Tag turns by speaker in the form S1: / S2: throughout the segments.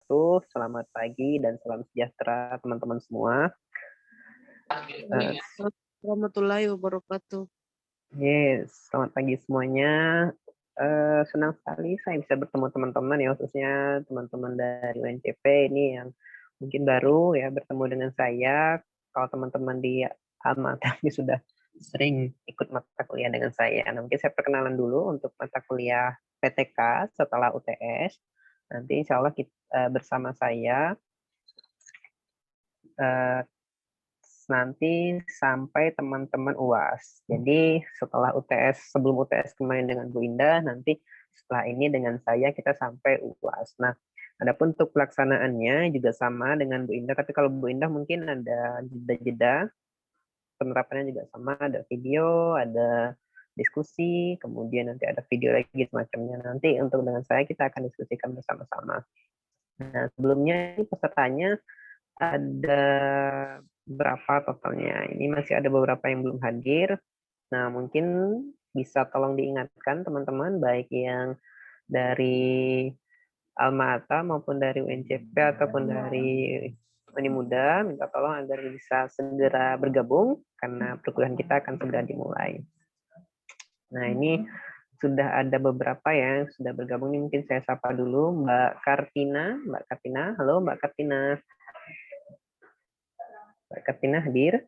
S1: wabarakatuh. Selamat pagi dan salam sejahtera teman-teman semua.
S2: Warahmatullahi wabarakatuh.
S1: Yes, selamat pagi semuanya. Senang sekali saya bisa bertemu teman-teman ya, khususnya teman-teman dari UNCP ini yang mungkin baru ya bertemu dengan saya. Kalau teman-teman di Almaty ini sudah sering ikut mata kuliah dengan saya. Nah, mungkin saya perkenalan dulu untuk mata kuliah PTK setelah UTS. Nanti insya Allah kita, bersama saya nanti sampai teman-teman UAS. Jadi setelah UTS, sebelum UTS kemarin dengan Bu Indah, nanti setelah ini dengan saya kita sampai UAS. Nah, adapun untuk pelaksanaannya juga sama dengan Bu Indah, tapi kalau Bu Indah mungkin ada jeda-jeda, penerapannya juga sama, ada video, ada diskusi, kemudian nanti ada video lagi semacamnya. Nanti untuk dengan saya kita akan diskusikan bersama-sama. Nah, sebelumnya pesertanya ada berapa totalnya? Ini masih ada beberapa yang belum hadir. Nah, mungkin bisa tolong diingatkan teman-teman, baik yang dari Alma-Ata maupun dari UNCP ataupun dari Uni Muda, minta tolong agar bisa segera bergabung karena perkuliahan kita akan segera dimulai. Nah, ini sudah ada beberapa yang sudah bergabung. Ini mungkin saya sapa dulu Mbak Kartina. Mbak Kartina, halo Mbak Kartina. Mbak Kartina hadir?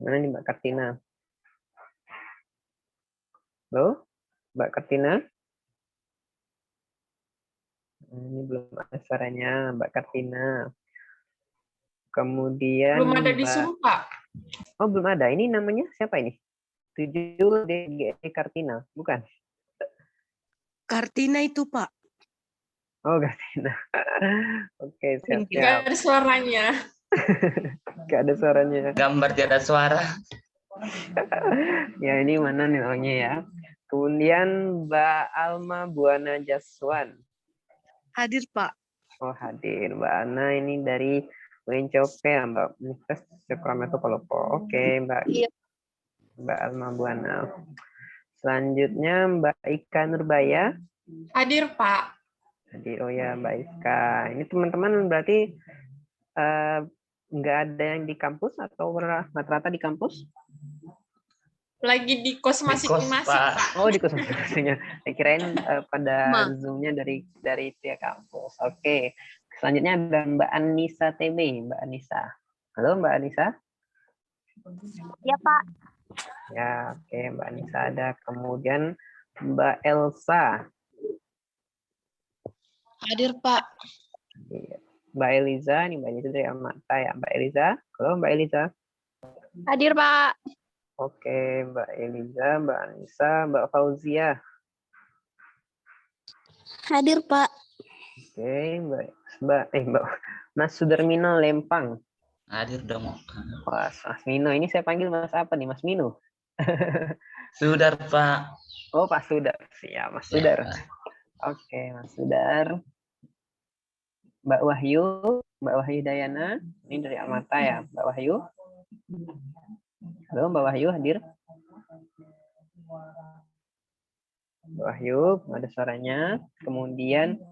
S1: Mana nih Mbak Kartina? Halo, Mbak Kartina? Ini belum ada suaranya, Mbak Kartina. Kemudian
S3: Belum ada di
S1: Mbak...
S3: Zoom, Pak.
S1: Oh, belum ada. Ini namanya siapa ini? 7DGE Kartina, bukan?
S2: Kartina itu, Pak.
S1: Oh, Kartina. Oke,
S3: Nggak
S1: siap-siap.
S3: ada suaranya.
S1: Nggak ada suaranya.
S4: Gambar tidak ada suara.
S1: Ya, ini mana nih orangnya ya? Kemudian Mbak Alma Buana Jaswan.
S2: Hadir, Pak.
S1: Oh, hadir. Mbak Ana ini dari UNCP ya, Mbak. Universitas Cokroamento Palopo. Oke, Mbak.
S2: Iya.
S1: Mbak Alma Buana. Selanjutnya Mbak Ika Nurbaya.
S3: Hadir, Pak.
S1: Hadir. Oh ya, Mbak Ika. Ini teman-teman berarti nggak ada yang di kampus atau rata-rata di kampus?
S3: Lagi di kos masing-masing, Pak.
S1: Oh, di kos masing-masingnya. Saya kirain pada Zoom-nya dari pihak kampus. Oke. Selanjutnya ada Mbak Anissa TB. Mbak Anissa. Halo, Mbak Anissa.
S5: Ya, Pak.
S1: Ya, oke. Mbak Anissa ada. Kemudian Mbak Elsa.
S5: Hadir, Pak.
S1: Mbak Eliza. Ini Mbak Eliza dari Almata ya. Mbak Eliza. Halo, Mbak Eliza.
S5: Hadir, Pak.
S1: Oke, Mbak Eliza, Mbak Anissa, Mbak Fauzia.
S5: Hadir, Pak.
S1: Oke, Mbak Mas Sudarmino Lempang.
S4: Hadir dong.
S1: Mas Mino, ini saya panggil Mas apa nih, Mas Mino?
S4: Sudar, Pak.
S1: Oh, Pak Sudar. Siap, Mas Sudar. Oke, Mas Sudar. Mbak Wahyu Dayana. Ini dari Almata ya, Mbak Wahyu. Halo, Mbak Wahyu hadir? Mbak Wahyu, ada suaranya. Kemudian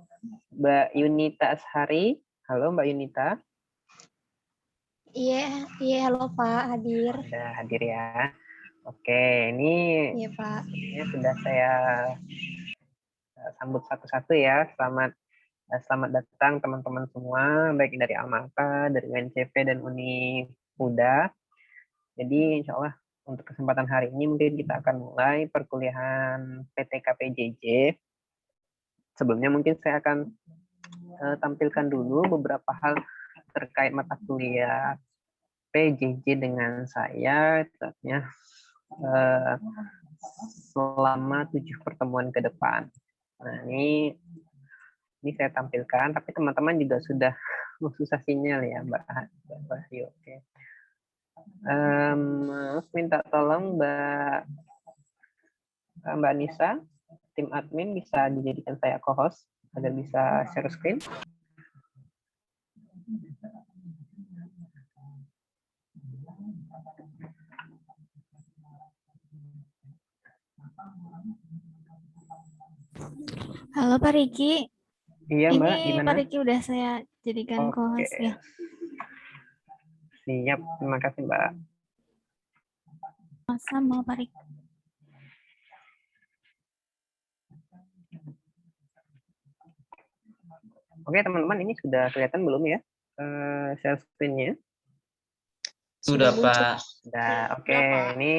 S1: Mbak Yunita Ashari. Halo, Mbak Yunita.
S5: Iya, halo Pak, hadir.
S1: Sudah hadir ya. Oke, ini
S5: Iya, Pak.
S1: Ini sudah saya sambut satu-satu ya. Selamat datang teman-teman semua, baik dari Almata, dari UNCP dan Uni Muda. Jadi insya Allah untuk kesempatan hari ini mungkin kita akan mulai perkuliahan PTK PJJ. Sebelumnya mungkin saya akan tampilkan dulu beberapa hal terkait mata kuliah PJJ dengan saya, tetapnya selama 7 pertemuan ke depan. Nah, ini saya tampilkan, tapi teman-teman juga sudah susah sinyal ya, Mbak Wahyu. Oke. Minta tolong Mbak Nisa, tim admin bisa dijadikan saya co-host agar bisa share screen.
S5: Halo Pak Riki.
S1: Iya, Mbak.
S5: Ini
S1: Gimana?
S5: Pak Riki udah saya jadikan
S1: Oke,
S5: co-host ya.
S1: siap. Terima kasih, Mbak.
S5: Sama Pak Rik.
S1: Oke, teman-teman, ini sudah kelihatan belum ya share screen-nya?
S4: Sudah,
S2: muncul.
S4: Pak.
S1: Nah, oke.
S3: Sudah, Pak.
S1: Ini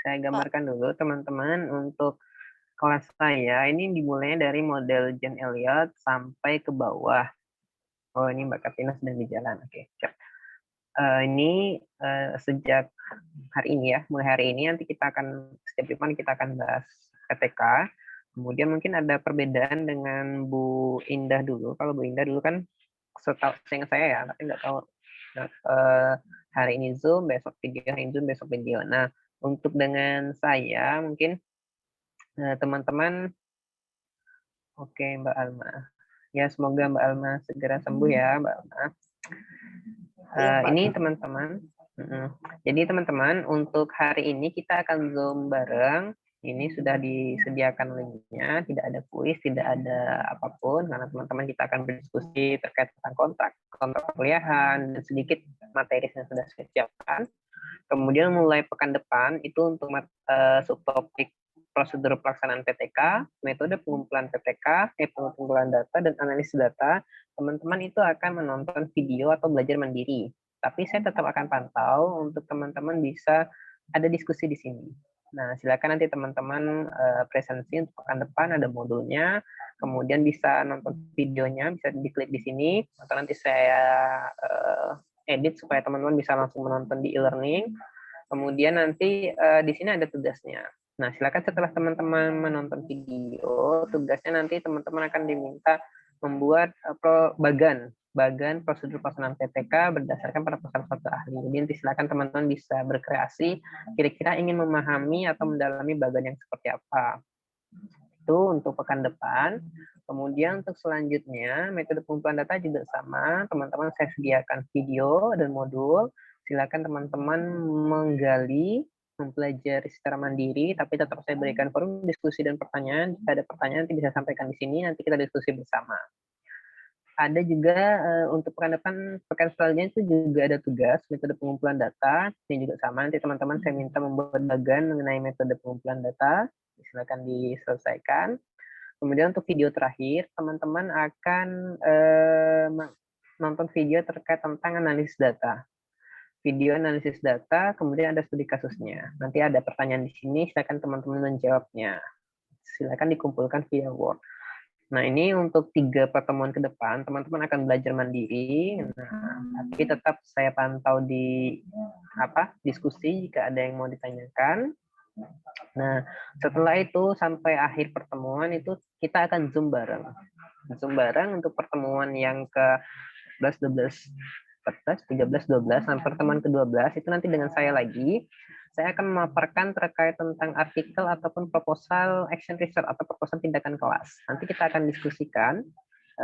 S1: saya gambarkan dulu, teman-teman, untuk kelas saya. Ini dimulainya dari model John Elliot sampai ke bawah. Oh, ini Mbak Katina sedang di jalan. Oke, siap. Ini sejak hari ini ya, mulai hari ini nanti kita akan, setiap depan kita akan bahas PTK. Kemudian mungkin ada perbedaan dengan Bu Indah dulu. Kalau Bu Indah dulu kan, seingat saya ya, tapi nggak tahu hari ini Zoom, besok video, hari ini Zoom, besok video. Nah, untuk dengan saya mungkin teman-teman, oke Mbak Alma. Ya, semoga Mbak Alma segera sembuh ya, Mbak Alma. Ini teman-teman. Jadi teman-teman, untuk hari ini kita akan Zoom bareng. Ini sudah disediakan linknya, tidak ada kuis, tidak ada apapun, karena teman-teman kita akan berdiskusi terkait tentang kontrak kuliahan, dan sedikit materi yang sudah saya siapkan. Kemudian mulai pekan depan, itu untuk subtopik prosedur pelaksanaan PTK, metode pengumpulan PTK, pengumpulan data, dan analisis data, teman-teman itu akan menonton video atau belajar mandiri. Tapi saya tetap akan pantau untuk teman-teman bisa ada diskusi di sini. Nah, silakan nanti teman-teman presensi untuk pekan depan, ada modulnya, kemudian bisa nonton videonya, bisa diklik di sini, atau nanti saya edit supaya teman-teman bisa langsung menonton di e-learning. Kemudian nanti di sini ada tugasnya. Nah, silakan setelah teman-teman menonton video, tugasnya nanti teman-teman akan diminta membuat bagan prosedur pelaksanaan PTK berdasarkan proposal satu ahli. Jadi nanti silakan teman-teman bisa berkreasi, kira-kira ingin memahami atau mendalami bagan yang seperti apa. Itu untuk pekan depan. Kemudian untuk selanjutnya, metode pengumpulan data juga sama. Teman-teman saya sediakan video dan modul. Silakan teman-teman menggali, mempelajari secara mandiri, tapi tetap saya berikan forum diskusi dan pertanyaan. Jika ada pertanyaan nanti bisa sampaikan di sini, nanti kita diskusi bersama. Ada juga untuk pekan depan, pekan selanjutnya itu juga ada tugas metode pengumpulan data. Ini juga sama, nanti teman-teman saya minta membuat bagan mengenai metode pengumpulan data. Silakan diselesaikan. Kemudian untuk video terakhir, teman-teman akan nonton video terkait tentang analisis data. Video analisis data, kemudian ada studi kasusnya. Nanti ada pertanyaan di sini, silakan teman-teman menjawabnya. Silakan dikumpulkan via Word. Nah, ini untuk 3 pertemuan ke depan, teman-teman akan belajar mandiri. Nah, tapi tetap saya pantau di diskusi jika ada yang mau ditanyakan. Nah, setelah itu sampai akhir pertemuan itu kita akan Zoom bareng. Zoom bareng untuk pertemuan yang ke 11, 12, 14, 13, 12, sampai pertemuan ke-12 itu nanti dengan saya lagi. Saya akan memaparkan terkait tentang artikel ataupun proposal action research atau proposal tindakan kelas. Nanti kita akan diskusikan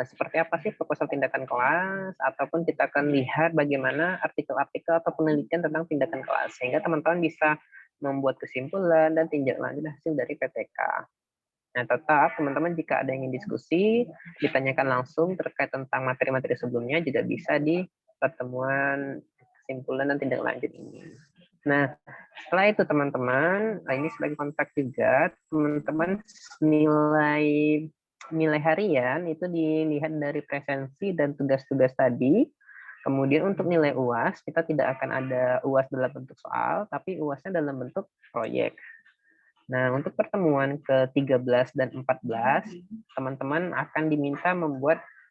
S1: seperti apa sih proposal tindakan kelas, ataupun kita akan lihat bagaimana artikel-artikel atau penelitian tentang tindakan kelas, sehingga teman-teman bisa membuat kesimpulan dan tindak lanjut hasil dari PTK. Nah, tetap teman-teman jika ada yang ingin diskusi, ditanyakan langsung terkait tentang materi-materi sebelumnya, juga bisa di pertemuan kesimpulan dan tindak lanjut ini. Nah, setelah itu teman-teman, ini sebagai kontak juga, teman-teman nilai harian itu dilihat dari presensi dan tugas-tugas tadi. Kemudian untuk nilai UAS, kita tidak akan ada UAS dalam bentuk soal, tapi UASnya dalam bentuk proyek. Nah, untuk pertemuan ke-13 dan 14, teman-teman akan diminta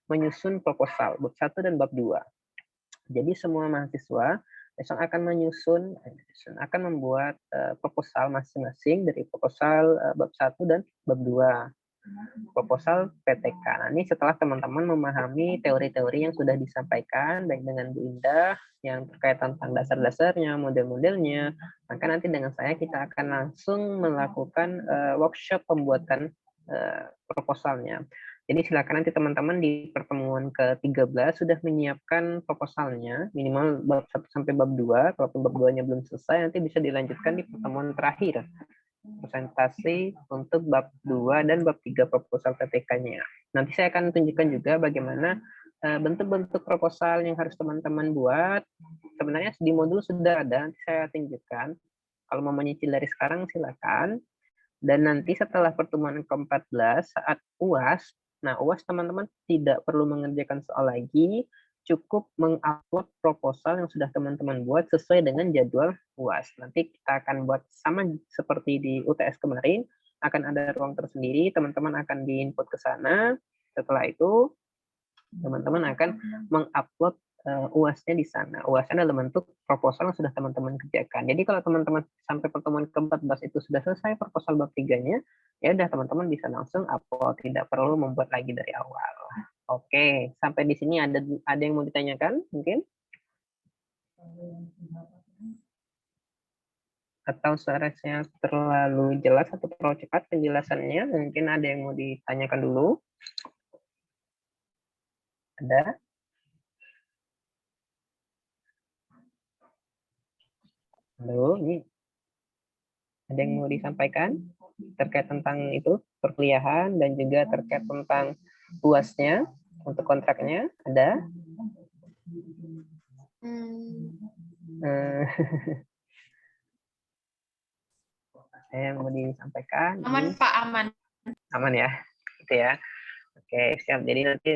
S1: menyusun proposal, bab 1 dan bab 2. Jadi semua mahasiswa besok akan membuat proposal masing-masing dari proposal bab 1 dan bab 2. Proposal PTK. Nah, ini setelah teman-teman memahami teori-teori yang sudah disampaikan baik dengan Bu Indah yang terkait tentang dasar-dasarnya, model-modelnya, maka nanti dengan saya kita akan langsung melakukan workshop pembuatan proposalnya. Jadi silakan nanti teman-teman di pertemuan ke-13 sudah menyiapkan proposalnya, minimal bab 1 sampai bab 2. Kalaupun bab 2-nya belum selesai, nanti bisa dilanjutkan di pertemuan terakhir. Presentasi untuk bab 2 dan bab 3 proposal PTK-nya. Nanti saya akan tunjukkan juga bagaimana bentuk-bentuk proposal yang harus teman-teman buat, sebenarnya di modul sudah ada, nanti saya tunjukkan. Kalau mau menyicil dari sekarang silakan. Dan nanti setelah pertemuan ke-14 saat UAS, nah UAS teman-teman tidak perlu mengerjakan soal lagi, cukup mengupload proposal yang sudah teman-teman buat sesuai dengan jadwal UAS. Nanti kita akan buat sama seperti di UTS kemarin, akan ada ruang tersendiri, teman-teman akan di-input ke sana. Setelah itu, teman-teman akan mengupload UAS-nya di sana. UAS-nya dalam bentuk proposal yang sudah teman-teman kerjakan. Jadi kalau teman-teman sampai pertemuan ke-14 itu sudah selesai proposal bab 3-nya, ya udah teman-teman bisa langsung upload, tidak perlu membuat lagi dari awal. Oke, sampai di sini ada yang mau ditanyakan mungkin? Atau suaranya terlalu jelas atau terlalu cepat penjelasannya? Mungkin ada yang mau ditanyakan dulu? Ada? Halo, ini ada yang mau disampaikan terkait tentang itu perkuliahan dan juga terkait tentang UAS-nya untuk kontraknya? Ada? Ada yang mau disampaikan?
S3: Aman, Pak, aman.
S1: Aman ya? Gitu ya. Oke, siap. Jadi nanti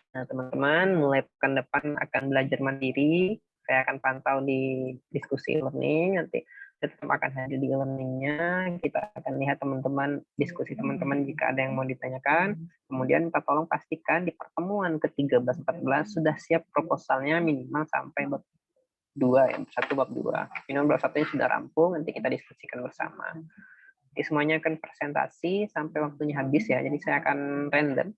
S1: teman-teman mulai pekan depan akan belajar mandiri. Saya akan pantau di diskusi learning. Nanti saya tetap akan hadir di learning-nya. Kita akan lihat teman-teman, diskusi teman-teman jika ada yang mau ditanyakan. Kemudian kita tolong pastikan di pertemuan ke-13-14 sudah siap proposalnya minimal sampai bab 2 ya, bab 2. Minimal bab 1-nya sudah rampung, nanti kita diskusikan bersama. Jadi semuanya akan presentasi sampai waktunya habis ya. Jadi saya akan random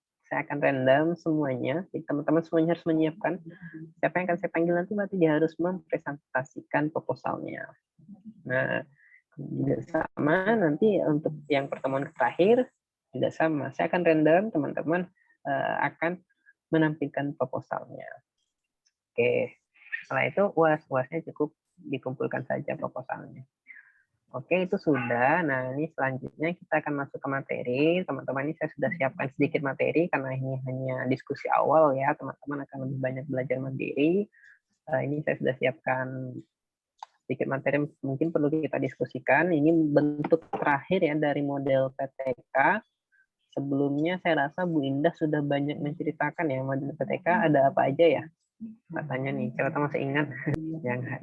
S1: semuanya. Jadi teman-teman semuanya harus menyiapkan siapa yang akan saya panggil nanti, berarti dia harus mempresentasikan proposalnya. Nah, tidak sama nanti untuk yang pertemuan terakhir tidak sama. Saya akan random, teman-teman akan menampilkan proposalnya. Oke, setelah itu UAS-UASnya cukup dikumpulkan saja proposalnya. Oke, itu sudah. Nah, ini selanjutnya kita akan masuk ke materi. Teman-teman, ini saya sudah siapkan sedikit materi karena ini hanya diskusi awal ya. Teman-teman akan lebih banyak belajar mandiri. Ini saya sudah siapkan sedikit materi mungkin perlu kita diskusikan. Ini bentuk terakhir ya dari model PTK. Sebelumnya saya rasa Bu Indah sudah banyak menceritakan ya model PTK ada apa aja ya. Katanya nih, coba masih ingat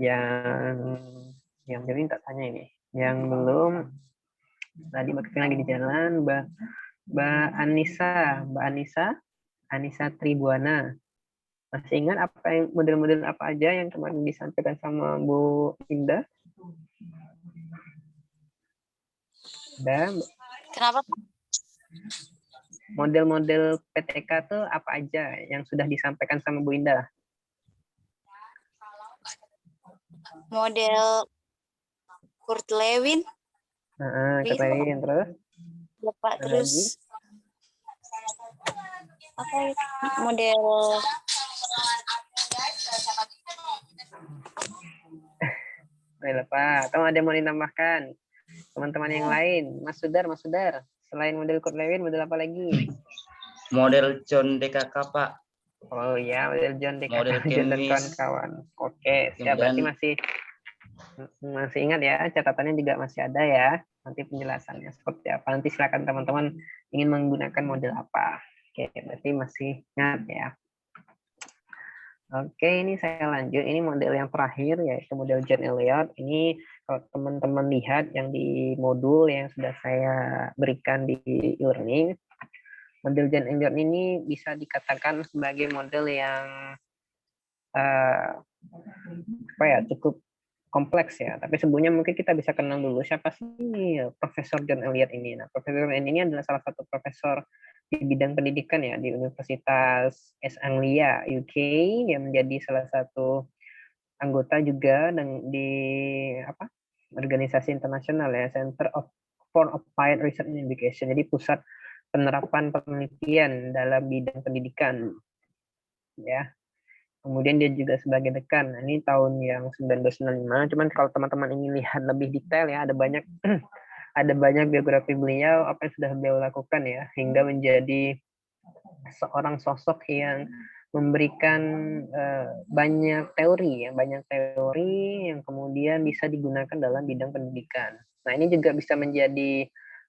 S1: yang jadi tak tanya ini. Yang belum tadi Mbak lagi di jalan, Mbak Anissa Tribuana. Masih ingat apa yang model-model apa aja yang kemarin disampaikan sama Bu Indah? Dan
S5: Kenapa?
S1: model-model PTK tuh apa aja yang sudah disampaikan sama Bu Indah?
S5: Model Kurt Lewin.
S1: Kurt Lewin terus?
S5: Bapak terus apa ya? Model
S1: Pak, atau ada yang mau ditambahkan? Teman-teman yang lain, Mas Sudar, selain model Kurt Lewin, model apa lagi?
S4: Model John DKK, Pak.
S1: Oh iya, model John DKK,
S4: Model
S1: John dan
S4: Kemis.
S1: kawan-kawan. Oke, siap. Berarti masih ingat ya, catatannya juga masih ada ya. Nanti penjelasannya seperti apa. Nanti silakan teman-teman ingin menggunakan model apa. Oke, berarti masih ingat ya. Oke, ini saya lanjut. Ini model yang terakhir, yaitu model John Elliot. Ini kalau teman-teman lihat yang di modul yang sudah saya berikan di e-learning, model John Elliot ini bisa dikatakan sebagai model yang cukup kompleks ya. Tapi sebelumnya mungkin kita bisa kenal dulu siapa sih Profesor John Elliot ini. Nah, Profesor Elliot ini adalah salah satu profesor di bidang pendidikan ya di Universitas East Anglia UK yang menjadi salah satu anggota juga di organisasi internasional ya, Center for Applied Research and Education. Jadi pusat penerapan penelitian dalam bidang pendidikan ya. Kemudian dia juga sebagai dekan. Nah, ini tahun yang 1995. Cuman kalau teman-teman ingin lihat lebih detail ya, ada banyak biografi beliau, apa yang sudah beliau lakukan ya, hingga menjadi seorang sosok yang memberikan banyak teori yang kemudian bisa digunakan dalam bidang pendidikan. Nah, ini juga bisa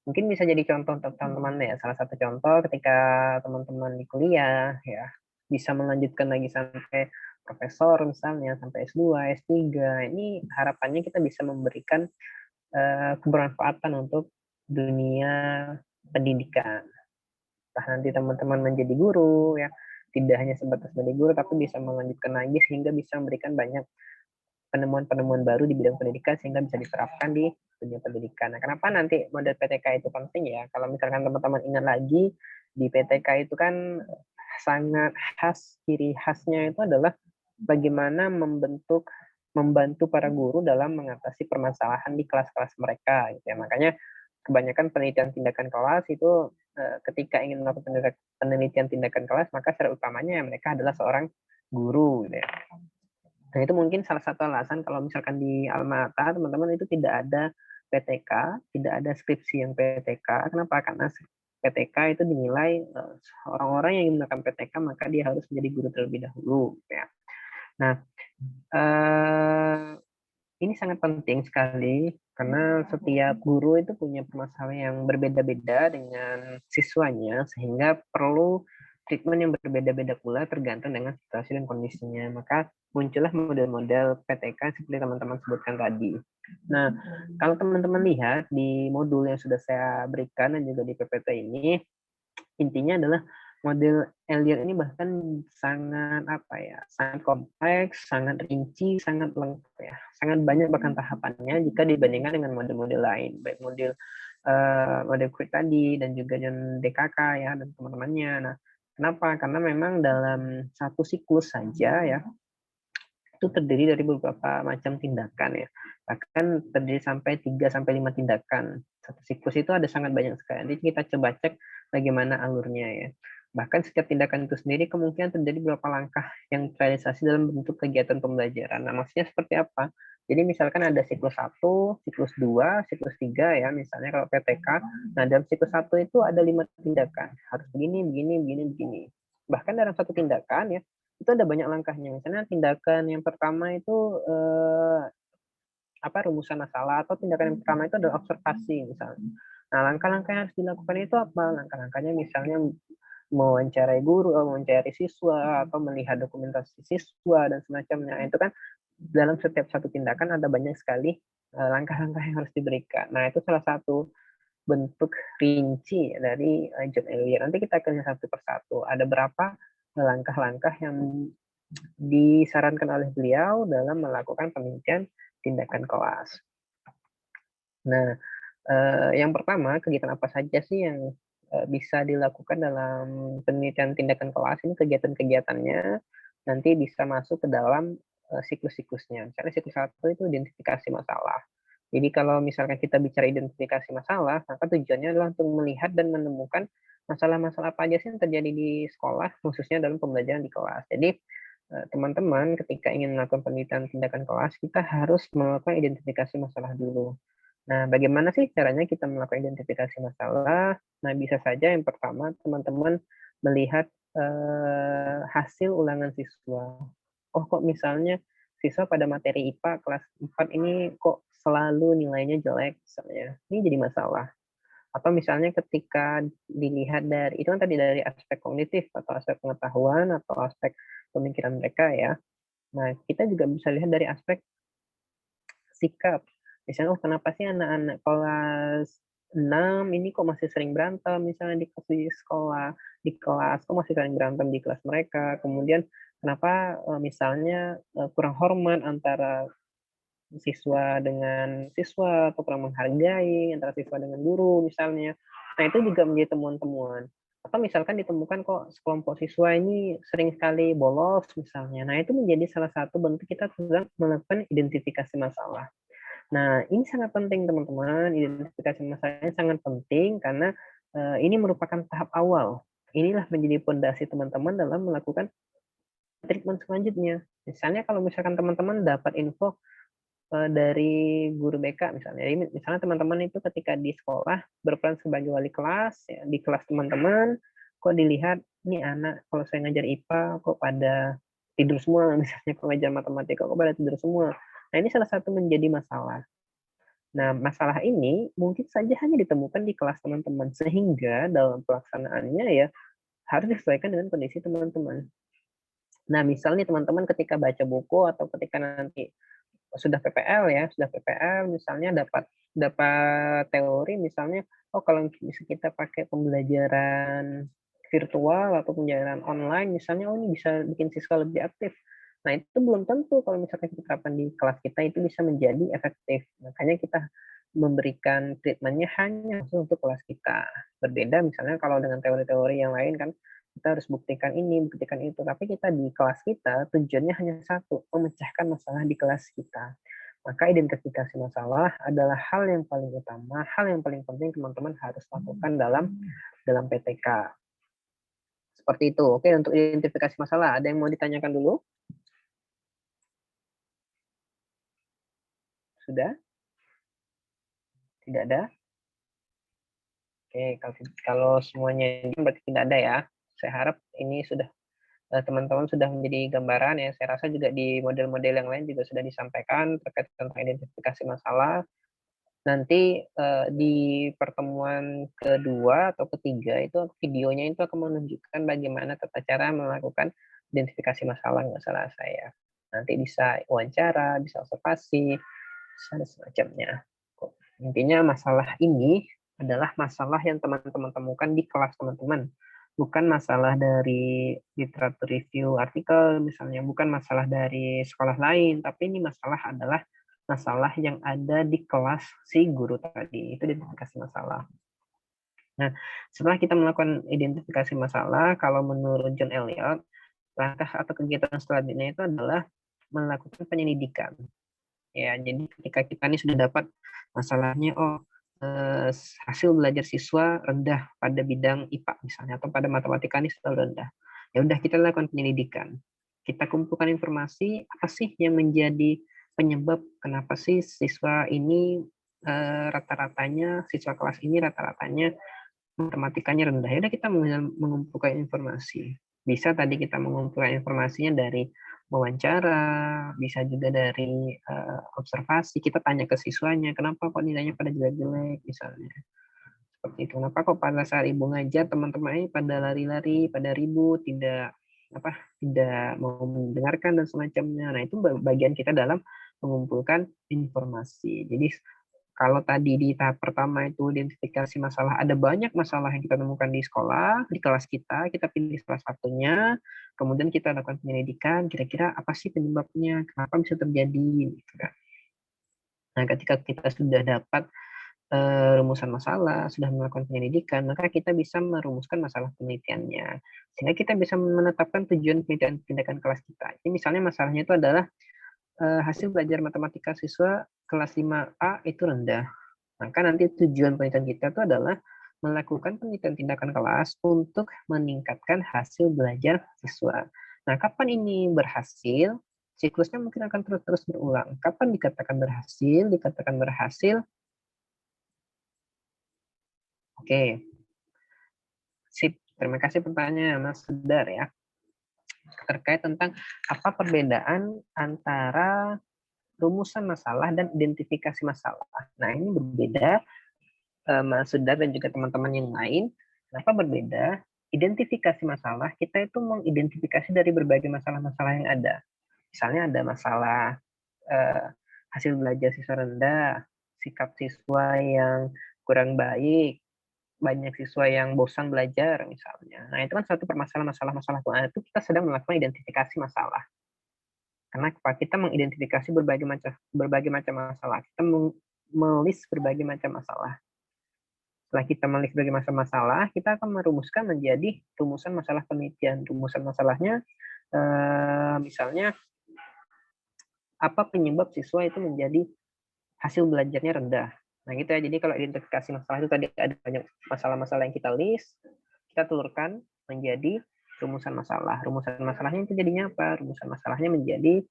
S1: mungkin bisa jadi contoh untuk teman-teman ya. Salah satu contoh ketika teman-teman di kuliah ya bisa melanjutkan lagi sampai profesor misalnya, sampai S2, S3. Ini harapannya kita bisa memberikan kebermanfaatan untuk dunia pendidikan. Entah nanti teman-teman menjadi guru ya, tidak hanya sebatas menjadi guru, tapi bisa melanjutkan lagi sehingga bisa memberikan banyak penemuan-penemuan baru di bidang pendidikan sehingga bisa diterapkan di dunia pendidikan. Nah, kenapa nanti model PTK itu penting ya? Kalau misalkan teman-teman ingat lagi, di PTK itu kan sangat khas, ciri khasnya itu adalah bagaimana membantu para guru dalam mengatasi permasalahan di kelas-kelas mereka. Gitu ya. Makanya kebanyakan penelitian tindakan kelas itu ketika ingin melakukan penelitian tindakan kelas, maka secara utamanya mereka adalah seorang guru. Gitu ya. Nah, itu mungkin salah satu alasan kalau misalkan di Alma Ata teman-teman itu tidak ada PTK, tidak ada skripsi yang PTK. Kenapa? Karena PTK itu dinilai orang-orang yang ingin melakukan PTK maka dia harus menjadi guru terlebih dahulu. Ya. Nah, ini sangat penting sekali karena setiap guru itu punya permasalahan yang berbeda-beda dengan siswanya sehingga perlu treatment yang berbeda-beda pula tergantung dengan situasi dan kondisinya. Maka muncullah model-model PTK seperti teman-teman sebutkan tadi. Nah, kalau teman-teman lihat di modul yang sudah saya berikan dan juga di PPT ini, intinya adalah model Elliot ini bahkan sangat sangat kompleks, sangat rinci, sangat lengkap ya, sangat banyak bahkan tahapannya jika dibandingkan dengan model-model lain, baik model Quick tadi dan juga John DKK ya dan teman-temannya. Nah, kenapa? Karena memang dalam satu siklus saja ya itu terdiri dari beberapa macam tindakan ya, bahkan terdiri sampai 3-5 tindakan. Satu siklus itu ada sangat banyak sekali. Nanti kita coba cek bagaimana alurnya ya. Bahkan setiap tindakan itu sendiri kemungkinan terjadi beberapa langkah yang terrealisasi dalam bentuk kegiatan pembelajaran. Nah, maksudnya seperti apa? Jadi misalkan ada siklus 1, siklus 2, siklus 3 ya, misalnya kalau PTK. Nah, dalam siklus 1 itu ada 5 tindakan. Harus begini, begini, begini, begini. Bahkan dalam satu tindakan ya, itu ada banyak langkahnya. Misalnya tindakan yang pertama itu rumusan masalah, atau tindakan yang pertama itu adalah observasi misalnya. Nah, langkah-langkah yang harus dilakukan itu apa? Langkah-langkahnya misalnya mewawancarai guru, mewawancarai siswa, atau melihat dokumentasi siswa dan semacamnya. Itu kan dalam setiap satu tindakan ada banyak sekali langkah-langkah yang harus diberikan. Nah, itu salah satu bentuk rinci dari John Elliot. Nanti kita akan lihat satu persatu. Ada berapa langkah-langkah yang disarankan oleh beliau dalam melakukan penelitian tindakan kelas. Nah, yang pertama, kegiatan apa saja sih yang bisa dilakukan dalam penelitian tindakan kelas? Ini kegiatan-kegiatannya nanti bisa masuk ke dalam siklus-siklusnya. Misalnya siklus 1 itu identifikasi masalah. Jadi kalau misalkan kita bicara identifikasi masalah, maka tujuannya adalah untuk melihat dan menemukan masalah-masalah apa aja sih yang terjadi di sekolah, khususnya dalam pembelajaran di kelas. Jadi teman-teman ketika ingin melakukan penelitian tindakan kelas, kita harus melakukan identifikasi masalah dulu. Nah, bagaimana sih caranya kita melakukan identifikasi masalah? Nah, bisa saja yang pertama teman-teman melihat hasil ulangan siswa. Oh, kok misalnya siswa pada materi IPA kelas 4 ini kok selalu nilainya jelek misalnya. Ini jadi masalah. Atau misalnya ketika dilihat dari, itu kan tadi dari aspek kognitif atau aspek pengetahuan atau aspek pemikiran mereka ya. Nah, kita juga bisa lihat dari aspek sikap. Misalnya, oh kenapa sih anak-anak kelas 6 ini kok masih sering berantem misalnya di sekolah, di kelas, kok masih sering berantem di kelas mereka. Kemudian kenapa misalnya kurang hormat antara siswa dengan siswa atau kurang menghargai antara siswa dengan guru misalnya. Nah, itu juga menjadi temuan-temuan. Atau misalkan ditemukan kok sekelompok siswa ini sering sekali bolos misalnya. Nah, itu menjadi salah satu bentuk kita sedang melakukan identifikasi masalah. Nah, ini sangat penting teman-teman, identifikasi masalahnya sangat penting karena ini merupakan tahap awal. Inilah menjadi fondasi teman-teman dalam melakukan treatment selanjutnya. Misalnya kalau misalkan teman-teman dapat info dari guru BK misalnya. Jadi misalnya teman-teman itu ketika di sekolah berperan sebagai wali kelas, ya, di kelas teman-teman, kok dilihat ini anak kalau saya ngajar IPA kok pada tidur semua, misalnya kalau ngajar matematika kok pada tidur semua. Nah, ini salah satu menjadi masalah. Nah, masalah ini mungkin saja hanya ditemukan di kelas teman-teman, sehingga dalam pelaksanaannya ya harus disesuaikan dengan kondisi teman-teman. Nah, misalnya teman-teman ketika baca buku atau ketika nanti sudah PPL ya, sudah PPL misalnya dapat teori misalnya, oh kalau bisa kita pakai pembelajaran virtual atau pembelajaran online misalnya, oh ini bisa bikin siswa lebih aktif. Nah, itu belum tentu kalau misalkan kita terapkan di kelas kita itu bisa menjadi efektif. Makanya kita memberikan treatmentnya hanya untuk kelas kita. Berbeda misalnya kalau dengan teori-teori yang lain kan kita harus buktikan ini, buktikan itu. Tapi kita di kelas kita tujuannya hanya satu, memecahkan masalah di kelas kita. Maka identifikasi masalah adalah hal yang paling utama, hal yang paling penting teman-teman harus lakukan dalam PTK. Seperti itu. Oke, untuk identifikasi masalah, ada yang mau ditanyakan dulu? Sudah? Tidak ada? Oke, kalau semuanya berarti tidak ada ya. Saya harap ini sudah teman-teman sudah menjadi gambaran ya. Saya rasa juga di model-model yang lain juga sudah disampaikan terkait tentang identifikasi masalah. Nanti di pertemuan kedua atau ketiga itu videonya itu akan menunjukkan bagaimana tata cara melakukan identifikasi masalah nggak salah saya. Nanti bisa wawancara, bisa observasi, bisa ada semacamnya. Intinya masalah ini adalah masalah yang teman-teman temukan di kelas teman-teman. Bukan masalah dari literatur review artikel misalnya, bukan masalah dari sekolah lain, tapi ini adalah masalah yang ada di kelas si guru tadi. Itu identifikasi masalah. Nah, setelah kita melakukan identifikasi masalah, kalau menurut John Elliot, langkah atau kegiatan selanjutnya itu adalah melakukan penyelidikan. Ya, jadi ketika kita ini sudah dapat masalahnya, hasil belajar siswa rendah pada bidang IPA misalnya atau pada matematika ini selalu rendah. Ya udah kita lakukan penyelidikan. Kita kumpulkan informasi apa sih yang menjadi penyebab kenapa sih siswa ini rata-ratanya siswa kelas ini rata-ratanya matematikanya rendah. Ya udah kita mengumpulkan informasi. Bisa tadi kita mengumpulkan informasinya dari wawancara, bisa juga dari observasi. Kita tanya ke siswanya, kenapa kok nilainya pada jelek-jelek misalnya. Seperti itu. Kenapa kok pada saat ibu ngajar teman-teman ini pada lari-lari, pada ribut, tidak mau mendengarkan dan semacamnya. Nah, itu bagian kita dalam mengumpulkan informasi. Jadi kalau tadi di tahap pertama itu identifikasi masalah, ada banyak masalah yang kita temukan di sekolah, di kelas kita pilih salah satunya, kemudian kita lakukan penyelidikan, kira-kira apa sih penyebabnya, kenapa bisa terjadi, gitu kan. Nah, ketika kita sudah dapat rumusan masalah, sudah melakukan penyelidikan, maka kita bisa merumuskan masalah penelitiannya. Sehingga kita bisa menetapkan tujuan penelitian tindakan kelas kita. Ini misalnya masalahnya itu adalah hasil belajar matematika siswa kelas 5A itu rendah. Maka nanti tujuan penelitian kita itu adalah melakukan penelitian tindakan kelas untuk meningkatkan hasil belajar siswa. Nah, kapan ini berhasil? Siklusnya mungkin akan terus-terus berulang. Kapan dikatakan berhasil? Dikatakan berhasil. Oke. Sip. Terima kasih pertanyaan Mas Sudar ya. Terkait tentang apa perbedaan antara rumusan masalah dan identifikasi masalah. Nah, ini berbeda, Mas Sudar dan juga teman-teman yang lain. Kenapa berbeda? Identifikasi masalah, kita itu mengidentifikasi dari berbagai masalah-masalah yang ada. Misalnya ada masalah hasil belajar siswa rendah, sikap siswa yang kurang baik, banyak siswa yang bosan belajar misalnya. Nah, itu kan satu permasalahan masalah-masalah itu kita sedang melakukan identifikasi masalah. Karena kita mengidentifikasi berbagai macam masalah. Kita melis berbagai macam masalah. Setelah kita melis berbagai macam masalah, kita akan merumuskan menjadi rumusan masalah penelitian. Rumusan masalahnya misalnya apa penyebab siswa itu menjadi hasil belajarnya rendah. Nah, gitu ya. Jadi kalau identifikasi masalah itu tadi ada banyak masalah-masalah yang kita list, kita telurkan menjadi rumusan masalah. Rumusan masalahnya itu jadinya apa? Rumusan masalahnya menjadi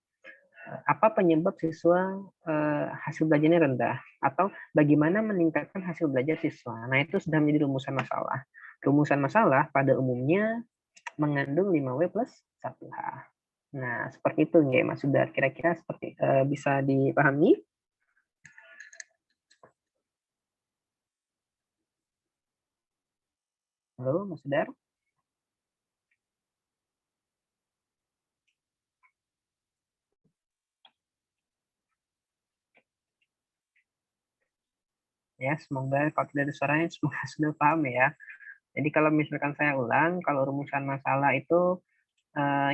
S1: apa penyebab siswa hasil belajarnya rendah atau bagaimana meningkatkan hasil belajar siswa. Nah, itu sudah menjadi rumusan masalah. Rumusan masalah pada umumnya mengandung 5W plus 1H. Nah, seperti itu ya Mas Sudar. Kira-kira seperti bisa dipahami? Halo, Mas Sudar? Ya, semoga kalau dari suaranya semoga sudah paham ya. Jadi kalau misalkan saya ulang, kalau rumusan masalah itu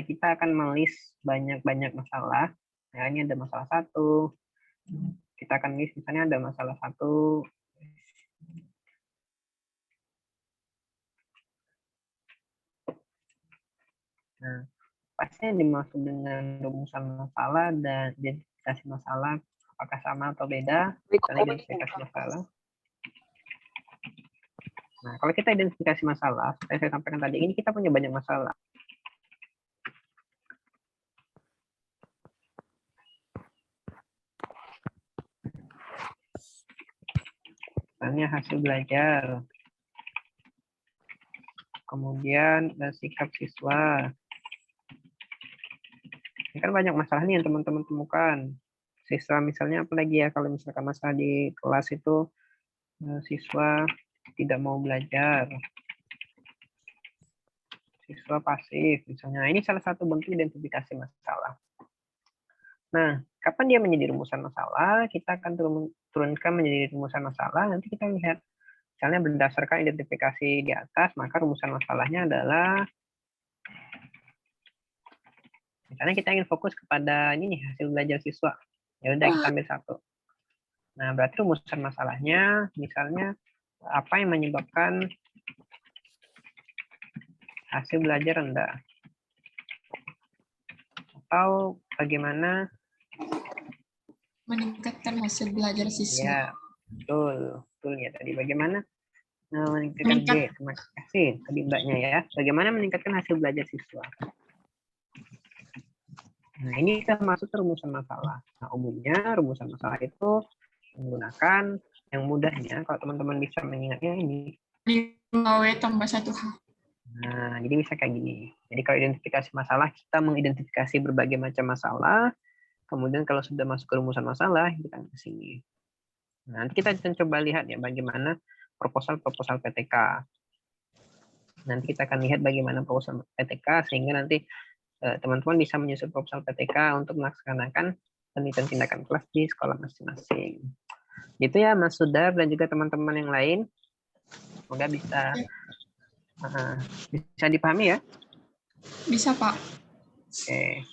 S1: kita akan melis banyak-banyak masalah. Nah, ini ada masalah 1. Kita akan list misalnya ada masalah 1. Nah, pasti yang dimaksud dengan rumusan masalah dan identifikasi masalah apakah sama atau beda? Misalnya identifikasi masalah. Nah, kalau kita identifikasi masalah, seperti saya sampaikan tadi, ini kita punya banyak masalah. Misalnya hasil belajar. Kemudian sikap siswa. Ini kan banyak masalah nih yang teman-teman temukan. Siswa misalnya apalagi ya, kalau misalkan masalah di kelas itu siswa tidak mau belajar. Siswa pasif misalnya. Ini salah satu bentuk identifikasi masalah. Nah, kapan dia menjadi rumusan masalah? Kita akan turunkan menjadi rumusan masalah. Nanti kita lihat. Misalnya berdasarkan identifikasi di atas, maka rumusan masalahnya adalah misalnya kita ingin fokus kepada ini nih, hasil belajar siswa. Ya udah kita ambil 1. Nah, berarti rumusan masalahnya misalnya apa yang menyebabkan hasil belajar rendah? Atau bagaimana
S3: Meningkatkan hasil belajar siswa.
S1: ya, betul ya tadi bagaimana meningkatkan terima kasih tadi Mbaknya ya. Bagaimana meningkatkan hasil belajar siswa? Nah, ini termasuk rumusan masalah. Nah, umumnya rumusan masalah itu menggunakan yang mudahnya, kalau teman-teman bisa mengingatnya ini.
S3: 5W tambah 1H.
S1: Nah, jadi bisa kayak gini. Jadi kalau identifikasi masalah, kita mengidentifikasi berbagai macam masalah. Kemudian kalau sudah masuk ke rumusan masalah, kita ke sini. Nah, nanti kita akan coba lihat ya bagaimana proposal PTK. Nanti kita akan lihat bagaimana proposal PTK, sehingga nanti teman-teman bisa menyusun proposal PTK untuk melaksanakan penelitian tindakan kelas di sekolah masing-masing. Gitu ya Mas Sudar dan juga teman-teman yang lain. Semoga bisa dipahami ya.
S3: Bisa, Pak.
S1: Oke.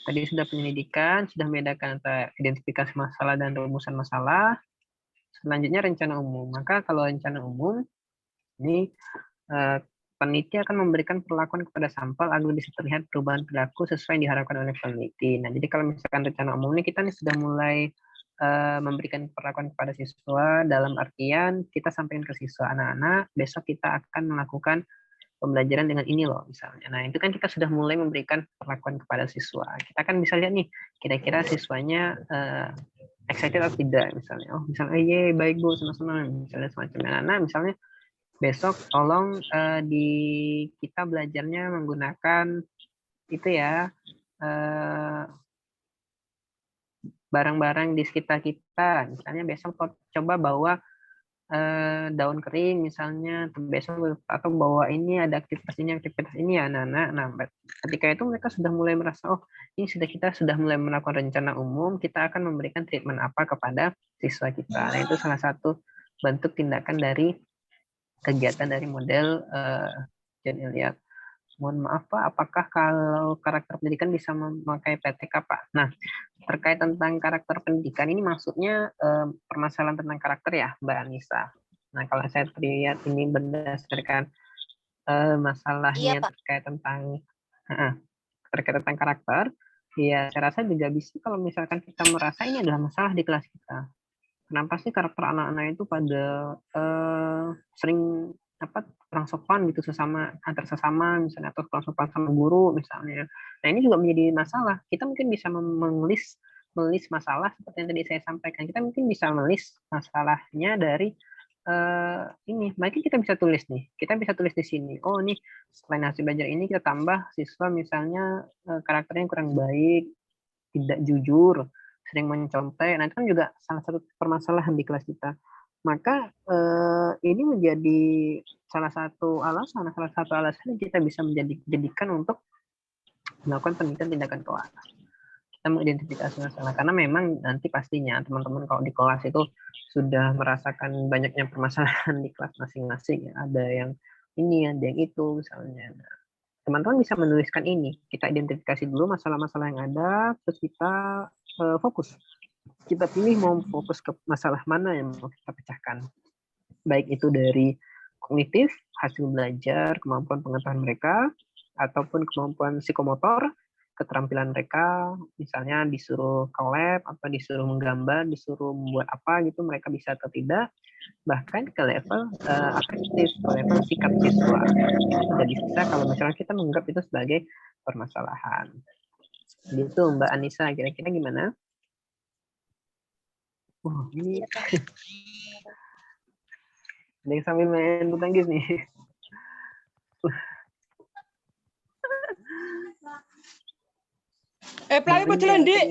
S1: Tadi sudah penyelidikan, sudah membedakan antara identifikasi masalah dan rumusan masalah. Selanjutnya rencana umum. Maka kalau rencana umum, ini peneliti akan memberikan perlakuan kepada sampel agar bisa terlihat perubahan perilaku sesuai yang diharapkan oleh peneliti. Nah, jadi kalau misalkan rencana umum ini kita nih sudah mulai memberikan perlakuan kepada siswa dalam artian kita sampaikan ke siswa anak-anak, besok kita akan melakukan pembelajaran dengan ini loh misalnya. Nah, itu kan kita sudah mulai memberikan perlakuan kepada siswa. Kita kan bisa lihat nih, kira-kira siswanya excited atau tidak misalnya. Oh, misalnya, baik Bu, senang-senang. Misalnya semacamnya. Nah, misalnya besok tolong kita belajarnya menggunakan itu ya, barang-barang di sekitar kita. Misalnya besok coba bawa daun kering misalnya, besok atau bawa ini ada aktivitas ini ya anak-anak. Nah, ketika itu mereka sudah mulai merasa oh ini kita sudah mulai melakukan rencana umum, kita akan memberikan treatment apa kepada siswa kita. Nah, itu salah satu bentuk tindakan dari kegiatan dari model John Elliot. Mohon maaf Pak, apakah kalau karakter pendidikan bisa memakai PTK Pak? Nah, terkait tentang karakter pendidikan ini maksudnya permasalahan tentang karakter ya Mbak Anissa. Nah, kalau saya lihat ini berdasarkan masalahnya terkait tentang karakter, ya saya rasa juga bisa kalau misalkan kita merasa ini adalah masalah di kelas kita. Kenapa sih karakter anak-anak itu pada sering kurang sopan gitu antar sesama misalnya, atau kurang sopan sama guru misalnya. Nah, ini juga menjadi masalah. Kita mungkin bisa menulis masalah seperti yang tadi saya sampaikan. Kita mungkin bisa menulis masalahnya dari ini, mungkin kita bisa tulis nih. Kita bisa tulis di sini. Oh, nih selain hasil belajar ini kita tambah siswa misalnya karakternya kurang baik, tidak jujur, sering mencontek. Nah, itu kan juga salah satu permasalahan di kelas kita. Maka ini menjadi salah satu alasan yang kita bisa jadikan untuk melakukan penelitian tindakan kelas. Kita mengidentifikasi masalah karena memang nanti pastinya teman-teman kalau di kelas itu sudah merasakan banyaknya permasalahan di kelas masing-masing. Ada yang ini, ada yang itu misalnya. Nah, teman-teman bisa menuliskan ini. Kita identifikasi dulu masalah-masalah yang ada, terus kita fokus. Kita pilih mau fokus ke masalah mana yang mau kita pecahkan. Baik itu dari kognitif, hasil belajar, kemampuan pengetahuan mereka, ataupun kemampuan psikomotor, keterampilan mereka, misalnya disuruh ke lab, atau disuruh menggambar, disuruh membuat apa gitu, mereka bisa atau tidak, bahkan ke level afektif, ke level sikap siswa. Jadi bisa kalau misalnya kita menganggap itu sebagai permasalahan. Gitu Mbak Anissa, kira-kira gimana? Ini ada yang sambil main bulu tangkis nih.
S6: Pelangi bocil Dik.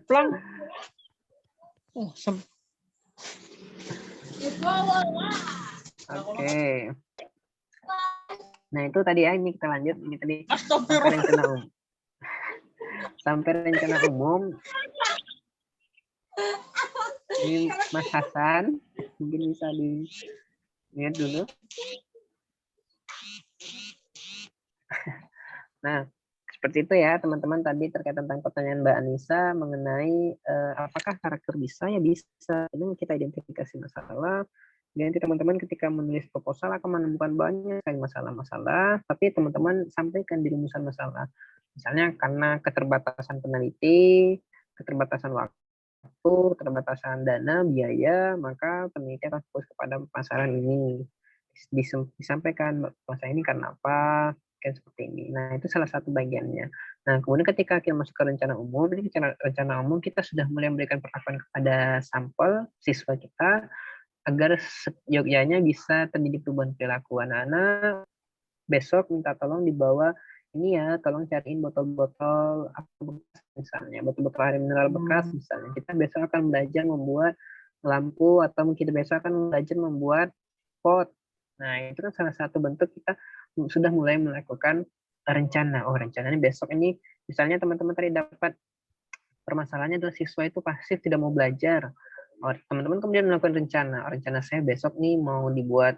S6: Pelang. Oh,
S1: Oke. Nah, itu tadi ya, ini kita lanjut. Ini tadi
S6: Astagfirullah.
S1: rencana umum. Sampai rencana umum. Ini Mas Hasan, mungkin bisa dilihat dulu. Nah, seperti itu ya teman-teman, tadi terkait tentang pertanyaan Mbak Anissa mengenai apakah karakter bisa, ya bisa. Ini kita identifikasi masalah. Dan teman-teman ketika menulis proposal akan menemukan banyak sekali masalah-masalah, tapi teman-teman sampaikan di rumusan masalah. Misalnya karena keterbatasan peneliti, keterbatasan waktu, keterbatasan dana, biaya, maka peneliti akan fokus kepada pemasaran ini. Disampaikan masalah ini karena apa, kan seperti ini. Nah, itu salah satu bagiannya. Nah, kemudian ketika kita masuk ke rencana umum, ini rencana umum kita sudah mulai memberikan perlakuan kepada sampel siswa kita agar seyogyanya bisa terjadi perubahan perilaku. Anak-anak besok minta tolong dibawa ini ya, tolong cariin botol-botol bekas misalnya, botol-botol air mineral bekas misalnya. Kita besok akan belajar membuat lampu, atau kita besok akan belajar membuat pot. Nah, itu kan salah satu bentuk kita sudah mulai melakukan rencana. Oh, rencananya besok ini, misalnya teman-teman tadi dapat permasalahannya adalah siswa itu pasif, tidak mau belajar. Oh, teman-teman kemudian melakukan rencana. Rencana saya besok nih mau dibuat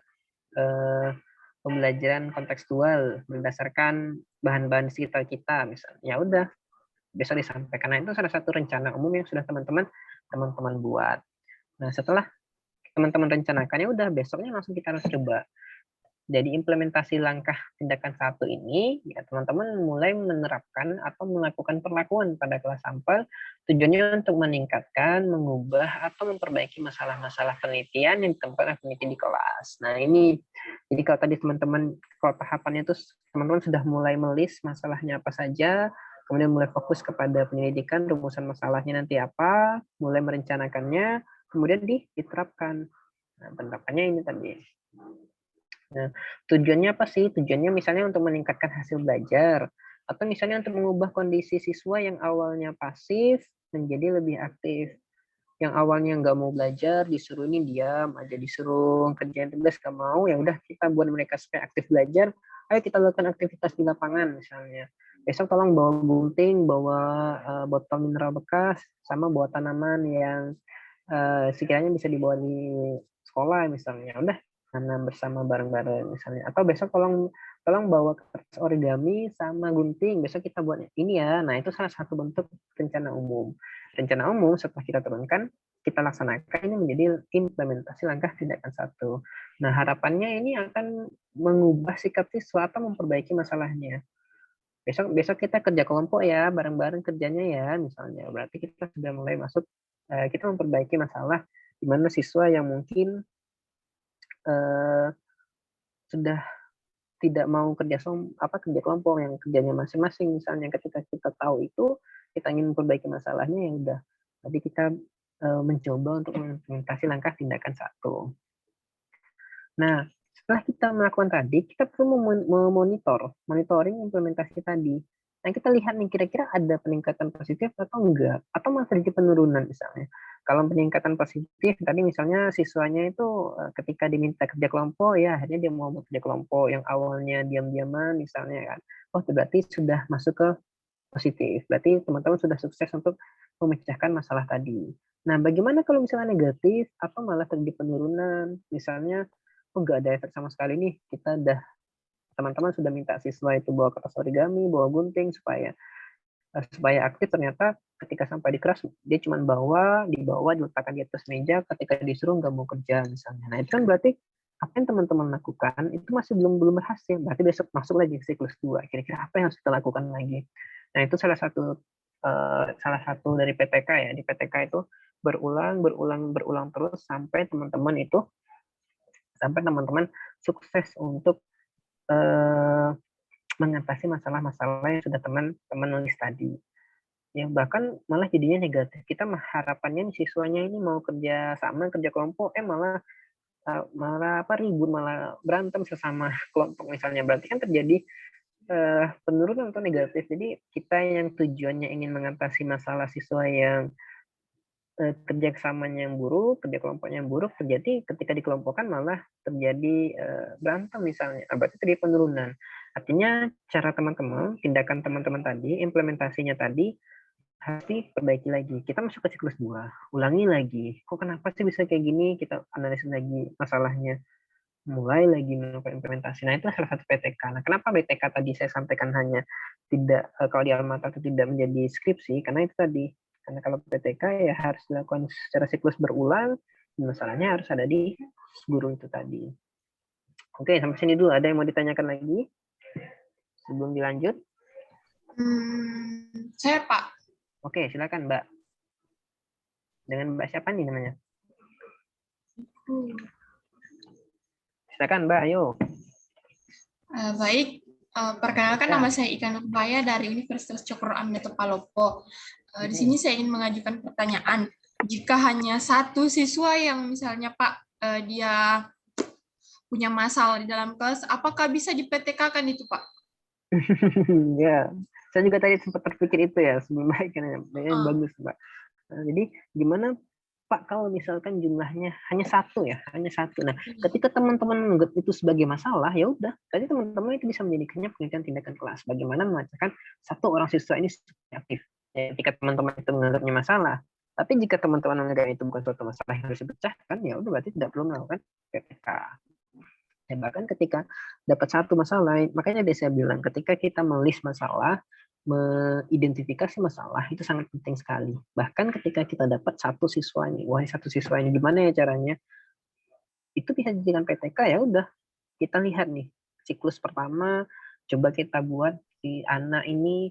S1: pembelajaran kontekstual berdasarkan bahan-bahan sekitar kita, misalnya. Ya udah, besok disampaikan. Nah, itu salah satu rencana umum yang sudah teman-teman buat. Nah, setelah teman-teman rencanakannya, udah besoknya langsung kita harus coba. Jadi implementasi langkah tindakan satu ini, ya teman-teman mulai menerapkan atau melakukan perlakuan pada kelas sampel, tujuannya untuk meningkatkan, mengubah, atau memperbaiki masalah-masalah penelitian yang ditemukan oleh peneliti di kelas. Nah, ini, jadi kalau tadi teman-teman, kalau tahapannya itu teman-teman sudah mulai melis masalahnya apa saja, kemudian mulai fokus kepada penyelidikan, rumusan masalahnya nanti apa, mulai merencanakannya, kemudian diterapkan. Nah, penerapannya ini tadi. Nah, tujuannya apa sih? Tujuannya misalnya untuk meningkatkan hasil belajar, atau misalnya untuk mengubah kondisi siswa yang awalnya pasif menjadi lebih aktif. Yang awalnya nggak mau belajar, disuruh ini diam aja, disuruh kerjain tugas nggak mau, ya udah kita buat mereka supaya aktif belajar. Ayo kita lakukan aktivitas di lapangan misalnya. Besok tolong bawa gunting, bawa botol mineral bekas, sama bawa tanaman yang sekiranya bisa dibawa di sekolah misalnya. Udah, tanam bersama bareng-bareng misalnya. Atau besok tolong bawa kertas origami sama gunting, besok kita buat ini ya. Nah, itu salah satu bentuk rencana umum. Rencana umum setelah kita turunkan, kita laksanakan, ini menjadi implementasi langkah tindakan satu. Nah, harapannya ini akan mengubah sikap siswa atau memperbaiki masalahnya. Besok kita kerja kelompok ya, bareng-bareng kerjanya ya, misalnya. Berarti kita sudah mulai masuk, kita memperbaiki masalah di mana siswa yang mungkin sudah tidak mau kerja kelompok, yang kerjanya masing-masing misalnya. Ketika kita tahu itu, kita ingin memperbaiki masalahnya, ya udah. Tadi kita mencoba untuk mengimplementasi langkah tindakan satu. Nah, setelah kita melakukan tadi, kita perlu monitoring implementasi tadi. Nah, kita lihat nih kira-kira ada peningkatan positif atau enggak, atau malah terjadi penurunan misalnya. Kalau peningkatan positif, tadi misalnya siswanya itu ketika diminta kerja kelompok, ya akhirnya dia mau kerja kelompok yang awalnya diam-diaman misalnya kan. Oh, itu berarti sudah masuk ke positif. Berarti teman-teman sudah sukses untuk memecahkan masalah tadi. Nah, bagaimana kalau misalnya negatif atau malah terjadi penurunan? Misalnya, oh nggak ada efek sama sekali nih, kita udah teman-teman sudah minta siswa itu bawa kertas origami, bawa gunting supaya aktif, ternyata ketika sampai di kelas dia cuma dibawa diletakkan di atas meja, ketika disuruh nggak mau kerja misalnya. Nah, itu kan berarti apa yang teman-teman lakukan itu masih belum berhasil. Berarti besok masuk lagi ke siklus 2. Kira-kira apa yang harus kita lakukan lagi? Nah, itu salah satu dari PTK ya. Di PTK itu berulang terus sampai teman-teman sukses untuk mengatasi masalah-masalah yang sudah teman-teman nulis tadi. Ya, bahkan malah jadinya negatif. Kita harapannya siswanya ini mau kerja kelompok, malah ribut, malah berantem sesama kelompok misalnya. Berarti kan terjadi penurunan atau negatif. Jadi kita yang tujuannya ingin mengatasi masalah siswa yang kerja kesamanya yang buruk, kerja kelompoknya yang buruk, terjadi ketika dikelompokkan malah terjadi berantem misalnya. Berarti terjadi penurunan. Artinya cara teman-teman, tindakan teman-teman tadi, implementasinya tadi harus diperbaiki lagi. Kita masuk ke siklus 2, ulangi lagi. Kok kenapa sih bisa kayak gini? Kita analisis lagi masalahnya. Mulai lagi melakukan implementasi. Nah, itu salah satu PTK. Nah, kenapa BTK tadi saya sampaikan hanya tidak, kalau di Alma itu tidak menjadi skripsi, karena itu tadi. Karena kalau PTK ya harus dilakukan secara siklus berulang, masalahnya harus ada di guru itu tadi. Oke, sampai sini dulu. Ada yang mau ditanyakan lagi sebelum dilanjut?
S3: Saya, Pak.
S1: Oke, silakan Mbak. Dengan Mbak siapa nih namanya? Silakan Mbak, ayo.
S3: Baik, perkenalkan
S1: Ya.
S3: nama saya Ika Nurbaya dari Universitas Cokro Aminoto Palopo. Di sini saya ingin mengajukan pertanyaan. Jika hanya satu siswa yang misalnya Pak, dia punya masalah di dalam kelas, apakah bisa di PTK-kan itu Pak?
S1: Ya, saya juga tadi sempat terpikir itu ya sebelum baik kan, bagus Mbak. Jadi gimana Pak kalau misalkan jumlahnya hanya satu ya, hanya satu. Nah, ketika teman-teman menganggap itu sebagai masalah, ya udah, tadi teman-teman itu bisa menjadikannya penelitian tindakan kelas. Bagaimana memecahkan satu orang siswa ini aktif. Ya, ketika teman-teman itu menganggapnya masalah, tapi jika teman-teman menganggap itu bukan suatu masalah yang harus dipecahkan, ya udah berarti tidak perlu melakukan PPK. Ya, bahkan ketika dapat satu masalah, makanya tadi saya bilang ketika kita melis masalah, mengidentifikasi masalah itu sangat penting sekali. Bahkan ketika kita dapat satu siswa ini, wah satu siswa ini gimana ya caranya? Itu bisa dijadikan PTK, ya udah kita lihat nih siklus pertama, coba kita buat si anak ini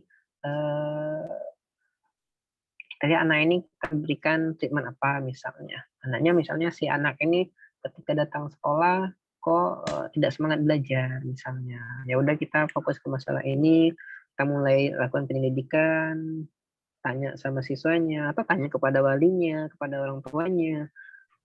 S1: anak ini kita berikan treatment apa misalnya. Misalnya si anak ini ketika datang sekolah kok tidak semangat belajar misalnya. Ya udah kita fokus ke masalah ini, kita mulai lakukan penyelidikan, tanya sama siswanya atau tanya kepada walinya, kepada orang tuanya.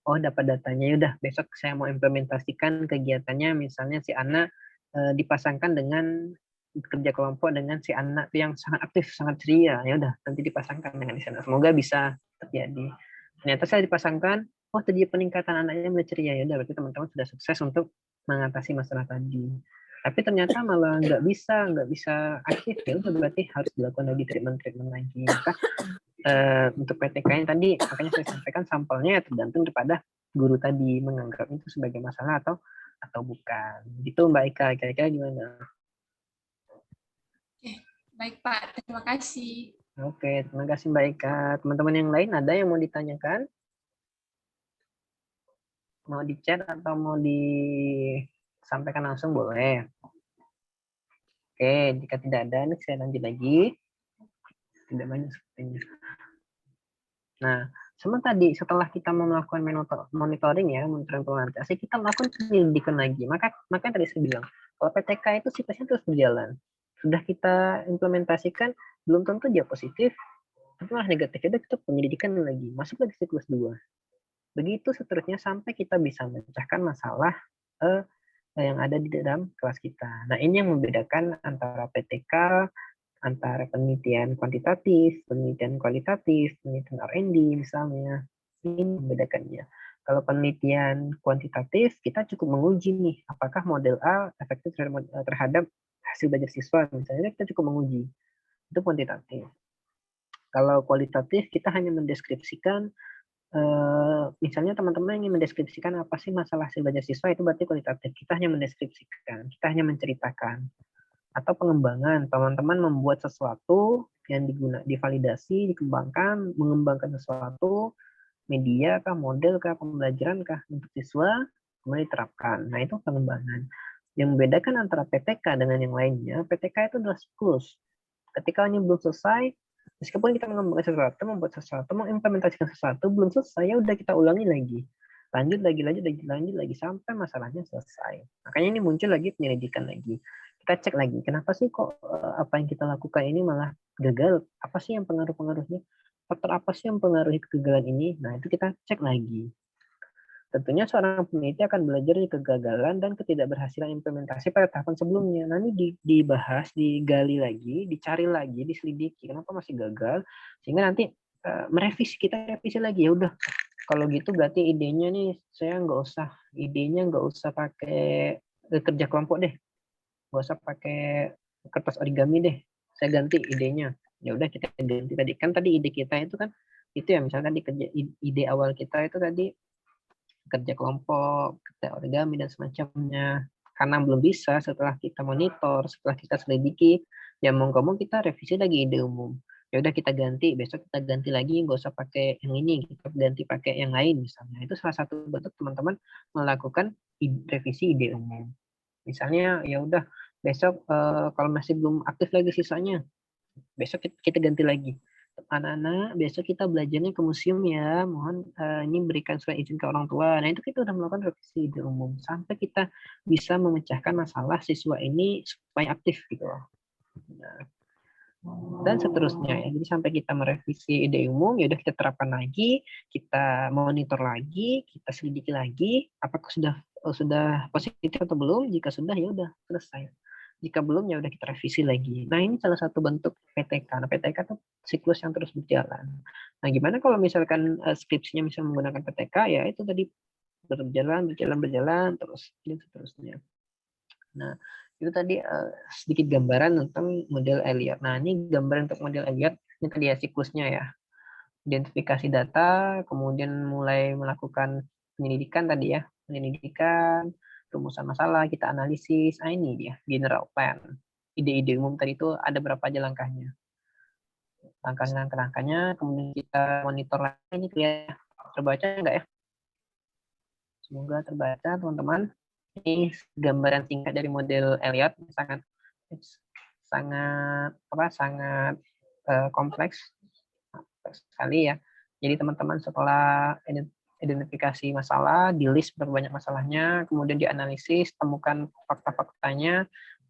S1: Oh, dapat datanya, ya udah besok saya mau implementasikan kegiatannya, misalnya si anak dipasangkan dengan kerja kelompok dengan si anak yang sangat aktif, sangat ceria. Ya udah, nanti dipasangkan dengan di sana. Semoga bisa terjadi. Ternyata saya dipasangkan, oh terjadi peningkatan anaknya mulai ceria. Ya udah, berarti teman-teman sudah sukses untuk mengatasi masalah tadi. Tapi ternyata malah nggak bisa aktif, ya udah berarti harus dilakukan lagi treatment lagi. Maka untuk PTK yang tadi, makanya saya sampaikan sampelnya tergantung kepada guru tadi menganggap itu sebagai masalah atau bukan. Itu Mbak Ika, kira-kira gimana?
S3: Oke, baik Pak, terima kasih.
S1: Oke, terima kasih Mbak Ika. Teman-teman yang lain ada yang mau ditanyakan? Mau di chat atau mau disampaikan langsung boleh. Oke, jika tidak ada, ini saya lanjut lagi. Tidak banyak sepertinya. Nah, setelah kita melakukan monitoring ya, monitoring implementasi, kita melakukan penyelidikan lagi. Maka tadi saya bilang, kalau PTK itu siklusnya terus berjalan. Sudah kita implementasikan, belum tentu dia positif, tapi malah negatif. Itu kita penyelidikan lagi, masuk lagi siklus 2. Begitu seterusnya sampai kita bisa memecahkan masalah yang ada di dalam kelas kita. Nah, ini yang membedakan antara PTK, antara penelitian kuantitatif, penelitian kualitatif, penelitian R&D misalnya. Ini membedakannya. Kalau penelitian kuantitatif, kita cukup menguji nih, apakah model A efektif terhadap hasil belajar siswa. Misalnya kita cukup menguji. Itu kuantitatif. Kalau kualitatif, kita hanya mendeskripsikan, misalnya teman-teman ingin mendeskripsikan apa sih masalah hasil belajar siswa, itu berarti kualitatif. Kita hanya mendeskripsikan, kita hanya menceritakan. Atau pengembangan, teman-teman membuat sesuatu yang divalidasi, dikembangkan, mengembangkan sesuatu, media kah, model kah, pembelajaran kah untuk siswa, kemudian diterapkan. Nah, itu pengembangan. Yang membedakan antara PTK dengan yang lainnya, PTK itu adalah siklus. Ketika ini belum selesai, meskipun kita mengembangkan sesuatu, membuat sesuatu, mengimplementasikan sesuatu, belum selesai, ya udah kita ulangi lagi. Lanjut lagi, sampai masalahnya selesai. Makanya ini muncul lagi penyelidikan lagi. Kita cek lagi, kenapa sih kok apa yang kita lakukan ini malah gagal? Apa sih yang pengaruh-pengaruhnya? Faktor apa sih yang mempengaruhi kegagalan ini? Nah, itu kita cek lagi. Tentunya seorang peneliti akan belajar dari kegagalan dan ketidakberhasilan implementasi pada tahapan sebelumnya. Nah, ini dibahas, digali lagi, dicari lagi, diselidiki. Kenapa masih gagal? Sehingga nanti merevisi, kita revisi lagi. Ya udah, kalau gitu berarti idenya nih, idenya nggak usah pakai kerja kelompok deh. Nggak usah pakai kertas origami deh, saya ganti idenya. Ya udah kita ganti tadi, kan tadi ide kita itu kan itu ya, misalkan ide awal kita itu tadi kerja kelompok, kerja origami dan semacamnya. Karena belum bisa, setelah kita monitor, setelah kita selidiki, ya mau nggak mau kita revisi lagi ide umum. Ya udah kita ganti, besok kita ganti lagi, nggak usah pakai yang ini, kita ganti pakai yang lain misalnya. Itu salah satu bentuk teman-teman melakukan revisi ide umum. Misalnya ya udah besok kalau masih belum aktif lagi sisanya, besok kita ganti lagi. Anak-anak, besok kita belajarnya ke museum ya. Mohon ini berikan surat izin ke orang tua. Nah, itu kita udah melakukan revisi ide umum sampai kita bisa memecahkan masalah siswa ini supaya aktif gitu loh. Nah, dan seterusnya ya. Jadi sampai kita merevisi ide umum, ya udah kita terapkan lagi, kita monitor lagi, kita selidiki lagi apakah sudah positif atau belum. Jika sudah, ya udah selesai. Jika belum, ya udah kita revisi lagi. Nah, ini salah satu bentuk PTK. Nah, PTK itu siklus yang terus berjalan. Nah, gimana kalau misalkan skripsinya bisa menggunakan PTK, ya itu tadi berjalan terus dan seterusnya. Nah, itu tadi sedikit gambaran tentang model Elliott. Nah, ini gambaran untuk model Elliott. Ini tadi ya siklusnya ya. Identifikasi data, kemudian mulai melakukan penyelidikan tadi ya. Penyelidikan, rumusan masalah, kita analisis. Nah, ini dia, general plan. Ide-ide umum tadi itu ada berapa aja langkahnya. Langkahnya, kemudian kita monitor lagi. Ini kelihatan terbaca enggak ya? Semoga terbaca, teman-teman. Ini gambaran singkat dari model Elliott, sangat kompleks sekali ya. Jadi teman-teman setelah identifikasi masalah, di list berapa banyak masalahnya, kemudian dianalisis, temukan fakta-faktanya.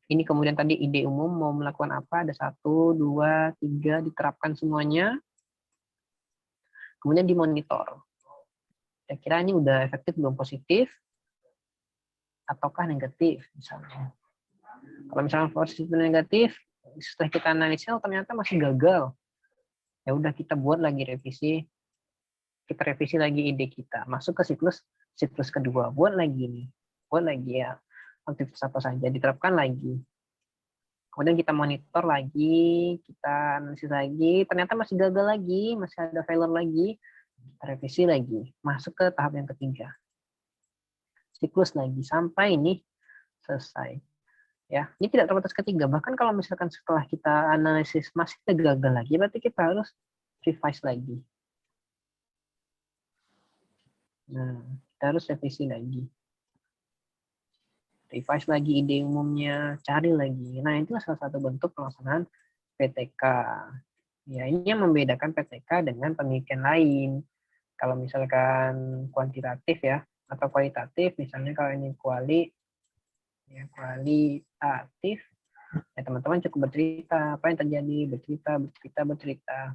S1: Ini kemudian tadi ide umum mau melakukan apa, ada 1, 2, 3, diterapkan semuanya. Kemudian dimonitor. Kira-kira ini udah efektif belum, positif, ataukah negatif misalnya. Kalau misalnya positif dan negatif, setelah kita analisis ternyata masih gagal. Ya udah kita buat lagi revisi. Kita revisi lagi ide kita, masuk ke siklus kedua, buat lagi ya aktivitas apa saja, diterapkan lagi. Kemudian kita monitor lagi, kita analisis lagi, ternyata masih gagal lagi, masih ada failure lagi, kita revisi lagi, masuk ke tahap yang ketiga. Siklus lagi sampai ini selesai. Ya, ini tidak terbatas ketiga. Bahkan kalau misalkan setelah kita analisis masih gagal lagi, berarti kita harus revise lagi. Nah, kita harus revisi lagi. Revise lagi ide umumnya, cari lagi. Nah, itu salah satu bentuk pelaksanaan PTK. Ya, ini yang membedakan PTK dengan penelitian lain. Kalau misalkan kuantitatif ya, atau kualitatif, misalnya kalau ini kualitatif, ya teman-teman cukup bercerita apa yang terjadi, bercerita.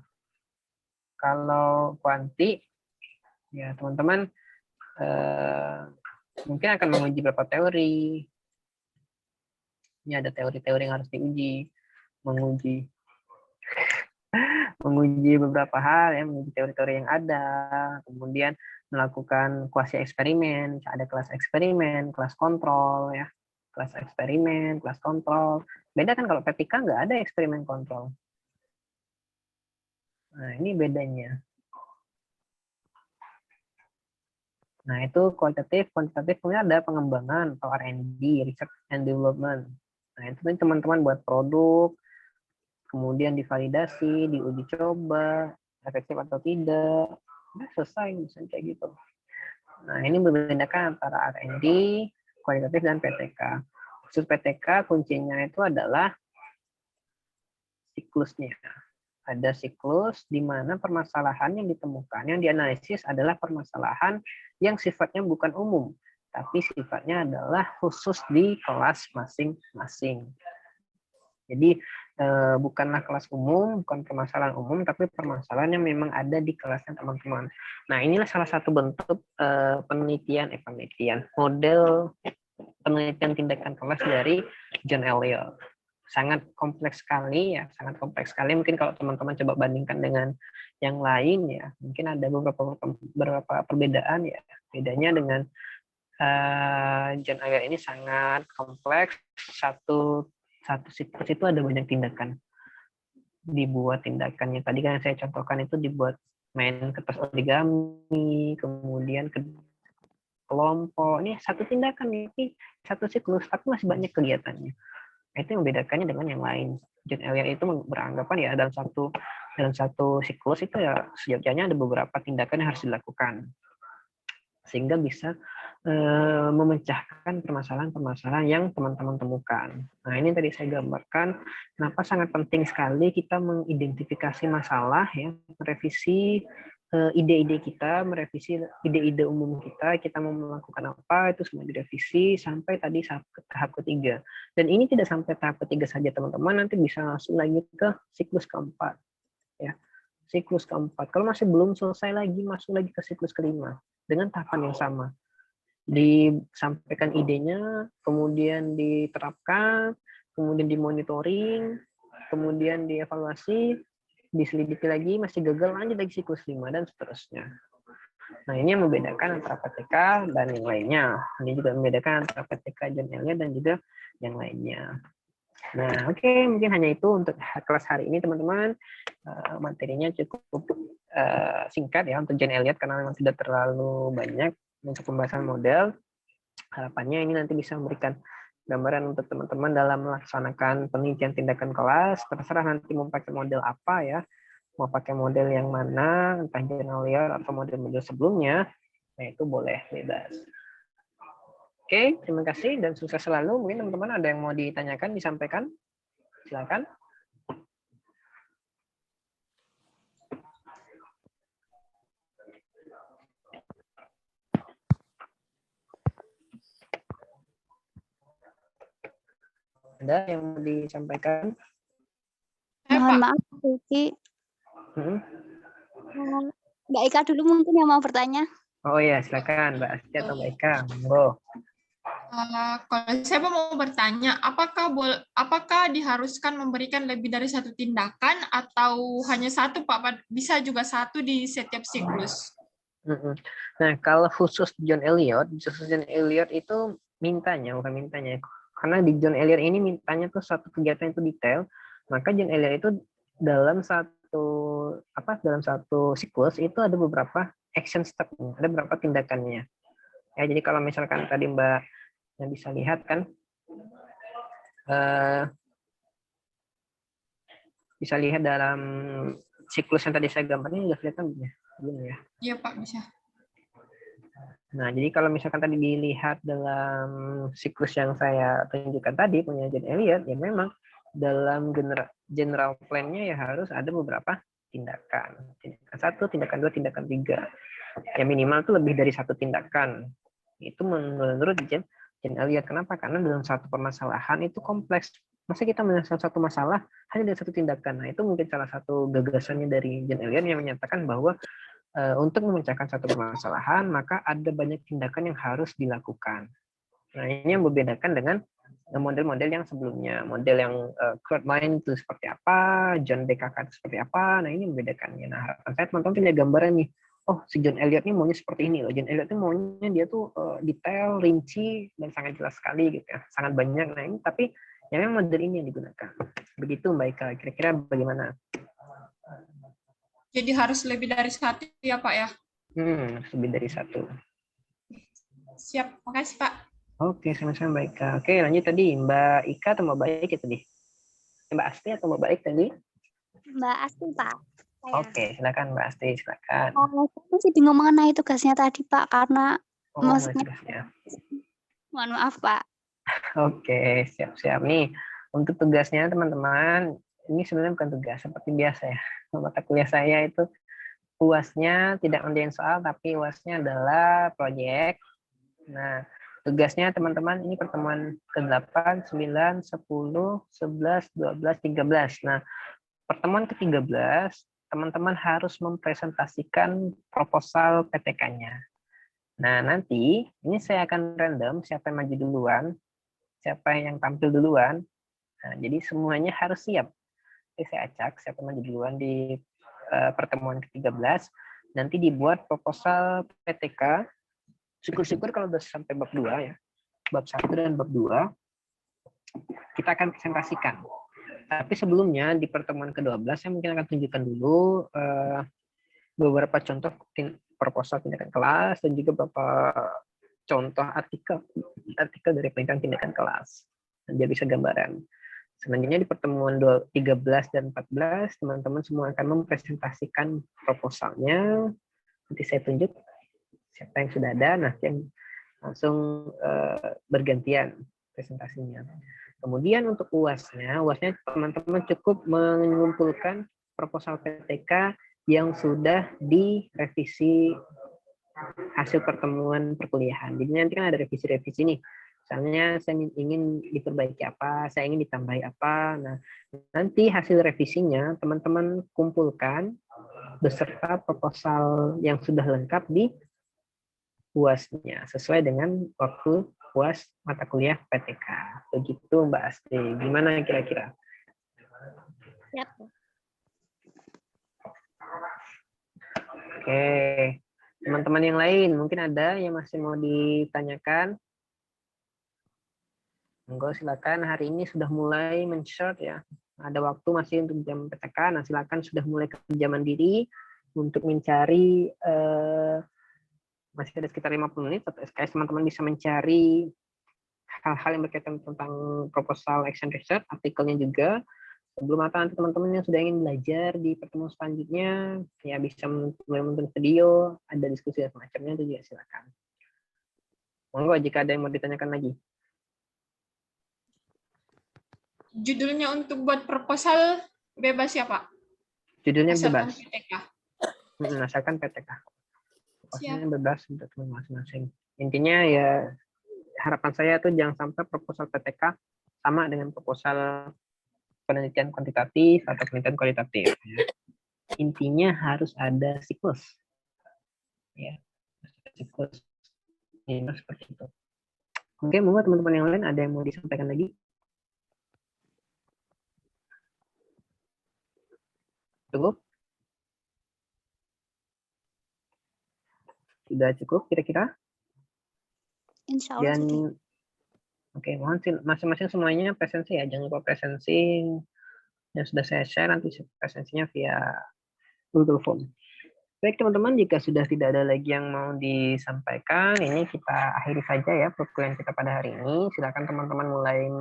S1: Kalau kuanti, ya teman-teman mungkin akan menguji beberapa teori. Ini ada teori-teori yang harus diuji, menguji beberapa hal ya, menguji teori-teori yang ada, kemudian melakukan kuasi eksperimen, ada kelas eksperimen, kelas kontrol ya, kelas eksperimen, kelas kontrol. Beda kan kalau PTK nggak ada eksperimen kontrol. Nah ini bedanya. Nah itu kualitatif, kuantitatif kemudian ada pengembangan atau R&D, research and development. Nah itu teman-teman buat produk, kemudian divalidasi, diuji coba, efektif atau tidak, udah selesai misalnya kayak gitu. Nah ini membedakan antara R&D, kualitatif dan PTK. Khusus PTK kuncinya itu adalah siklusnya. Ada siklus di mana permasalahan yang ditemukan, yang dianalisis adalah permasalahan yang sifatnya bukan umum, tapi sifatnya adalah khusus di kelas masing-masing. Jadi bukanlah kelas umum, bukan permasalahan umum, tapi permasalahan yang memang ada di kelasnya teman-teman. Nah, inilah salah satu bentuk penelitian model penelitian tindakan kelas dari John Elliot. Sangat kompleks sekali ya, sangat kompleks sekali. Mungkin kalau teman-teman coba bandingkan dengan yang lain ya, mungkin ada beberapa perbedaan ya. Bedanya dengan John Elliot ini sangat kompleks. Satu siklus itu ada banyak tindakan. Dibuat tindakannya. Tadi kan yang saya contohkan itu dibuat main kertas origami, kemudian ke kelompok. Ini satu tindakan, ini satu siklus, tapi masih banyak kegiatannya. Itu yang membedakannya dengan yang lain. John Elliot itu beranggapan ya dalam satu siklus itu ya sejatinya ada beberapa tindakan yang harus dilakukan sehingga bisa memecahkan permasalahan-permasalahan yang teman-teman temukan. Nah ini tadi saya gambarkan kenapa sangat penting sekali kita mengidentifikasi masalah ya, merevisi ide-ide kita, merevisi ide-ide umum kita mau melakukan apa, itu semua direvisi sampai tadi ke tahap ketiga. Dan ini tidak sampai tahap ketiga saja teman-teman, nanti bisa langsung lagi ke siklus keempat. Ya, siklus keempat. Kalau masih belum selesai lagi, masuk lagi ke siklus kelima dengan tahapan yang sama. Disampaikan idenya, kemudian diterapkan, kemudian dimonitoring, kemudian dievaluasi, diselidiki lagi, masih gagal, lanjut lagi siklus 5 dan seterusnya. Nah ini yang membedakan antara PTK dan yang lainnya. Ini juga membedakan antara PTK John Elliot dan juga yang lainnya. Nah oke, mungkin hanya itu untuk kelas hari ini teman-teman. Materinya cukup singkat ya untuk John Elliot karena memang tidak terlalu banyak untuk pembahasan model. Harapannya ini nanti bisa memberikan gambaran untuk teman-teman dalam melaksanakan penelitian tindakan kelas. Terserah nanti mau pakai model apa ya, mau pakai model yang mana, entah John Elliot atau model-model sebelumnya, nah itu boleh bebas. Oke, terima kasih dan sukses selalu. Mungkin teman-teman ada yang mau ditanyakan, disampaikan, silakan. Ada yang mau disampaikan?
S5: Mohon maaf, Vicky. Mbak Ika dulu mungkin yang mau bertanya.
S1: Oh iya, silakan Mbak Astia atau Mbak Ika. Monggo.
S3: Kalau saya mau bertanya, apakah diharuskan memberikan lebih dari satu tindakan atau hanya satu, Pak? Bisa juga satu di setiap siklus.
S1: Nah, kalau khusus John Elliot itu mintanya, bukan mintanya. Karena di John Elliot ini mintanya tuh satu kegiatan itu detail, maka John Elliot itu dalam satu siklus itu ada beberapa action step, ada beberapa tindakannya. Ya, jadi kalau misalkan tadi Mbak yang bisa lihat kan, bisa lihat dalam siklus yang tadi saya gambarnya udah kelihatan belum ya?
S3: Iya Pak, bisa.
S1: Nah, jadi kalau misalkan tadi dilihat dalam siklus yang saya tunjukkan tadi punya John Elliot, ya memang dalam general plan-nya ya harus ada beberapa tindakan. Tindakan 1, tindakan 2, tindakan 3. Ya minimal tuh lebih dari satu tindakan. Itu menurut John Elliot. Kenapa? Karena dalam satu permasalahan itu kompleks. Masa kita menyelesaikan satu masalah hanya dari satu tindakan. Nah, itu mungkin salah satu gagasannya dari John Elliot yang menyatakan bahwa untuk memecahkan satu permasalahan, maka ada banyak tindakan yang harus dilakukan. Nah, ini yang membedakan dengan model-model yang sebelumnya. Model yang Kurt Mind itu seperti apa, John DKK itu seperti apa. Nah, ini membedakannya. Nah, harapan saya teman-teman punya gambaran nih. Oh, si John Eliot ini maunya seperti ini loh. John Eliot ini maunya dia tuh detail, rinci, dan sangat jelas sekali gitu ya. Sangat banyak. Nah, ini tapi yang model ini yang digunakan. Begitu Mbak Ika. Kira-kira bagaimana?
S3: Jadi harus lebih dari satu ya Pak ya?
S1: Lebih dari satu.
S3: Siap, makasih Pak.
S1: Oke, sama-sama Mbak Ika. Oke, lanjut tadi Mbak Ika atau Mbak Baik ya tadi? Mbak Asti atau Mbak Baik tadi?
S5: Mbak Asti, Pak. Saya.
S1: Oke, silakan Mbak Asti, silakan.
S5: Saya masih bingung mengenai tugasnya tadi, Pak, karena maksudnya.
S1: Tugasnya.
S5: Mohon maaf, Pak.
S1: Oke, siap-siap nih. Untuk tugasnya teman-teman, ini sebenarnya bukan tugas seperti biasa ya. Mata kuliah saya itu UAS-nya tidak ngerjain soal, tapi UAS-nya adalah proyek. Nah, tugasnya teman-teman ini pertemuan ke-8, 9, 10, 11, 12, 13. Nah, pertemuan ke-13, teman-teman harus mempresentasikan proposal PTK-nya. Nah, nanti ini saya akan random siapa yang maju duluan, siapa yang tampil duluan. Nah, jadi semuanya harus siap. Jadi saya acak siapa yang maju duluan di pertemuan ke-13. Nanti dibuat proposal PTK. Syukur-syukur kalau sudah sampai bab 2 ya. Bab 1 dan bab 2 kita akan presentasikan. Tapi sebelumnya di pertemuan ke-12 saya mungkin akan tunjukkan dulu beberapa contoh proposal tindakan kelas dan juga beberapa contoh artikel dari penelitian tindakan kelas. Jadi bisa gambaran. Selanjutnya di pertemuan 13 dan 14 teman-teman semua akan mempresentasikan proposalnya. Nanti saya tunjuk siapa yang sudah ada, nanti yang langsung bergantian presentasinya. Kemudian untuk UAS-nya teman-teman cukup mengumpulkan proposal PTK yang sudah direvisi hasil pertemuan perkuliahan. Jadi nanti kan ada revisi-revisi nih. Misalnya saya ingin diperbaiki apa, saya ingin ditambahi apa. Nah, nanti hasil revisinya teman-teman kumpulkan beserta proposal yang sudah lengkap di UAS-nya sesuai dengan waktu UAS mata kuliah PTK. Begitu Mbak Asti. Gimana kira-kira?
S5: Siap.
S1: Oke. Teman-teman yang lain mungkin ada yang masih mau ditanyakan? Monggo silakan, hari ini sudah mulai men-short ya. Ada waktu masih untuk jam PTK. Nah, silakan sudah mulai kerja mandiri untuk mencari masih ada sekitar 50 menit atau SKS teman-teman bisa mencari hal-hal yang berkaitan tentang proposal action research, artikelnya juga. Sebelum apa nanti teman-teman yang sudah ingin belajar di pertemuan selanjutnya ya bisa mulai menonton video, ada diskusi dan semacamnya itu juga silakan. Monggo jika ada yang mau ditanyakan lagi.
S3: Judulnya untuk buat proposal bebas ya Pak?
S1: Judulnya
S3: Asalkan
S1: bebas.
S3: PTK.
S1: Asalkan PTK. Proposalnya
S3: Siap.
S1: bebas untuk teman masing-masing. Intinya ya harapan saya tuh jangan sampai proposal PTK sama dengan proposal penelitian kuantitatif atau penelitian kualitatif. Ya. Intinya harus ada siklus. Ya, siklus. Ya, seperti itu. Oke, monggo teman-teman yang lain ada yang mau disampaikan lagi? Cukup? Sudah cukup kira-kira?
S5: Insya Allah.
S1: Dan oke, mohon masing-masing semuanya presensi ya, jangan lupa presensi yang sudah saya share nanti presensinya via Google Form. Baik teman-teman, jika sudah tidak ada lagi yang mau disampaikan, ini kita akhiri saja ya perkuliahan kita pada hari ini. Silakan teman-teman mulai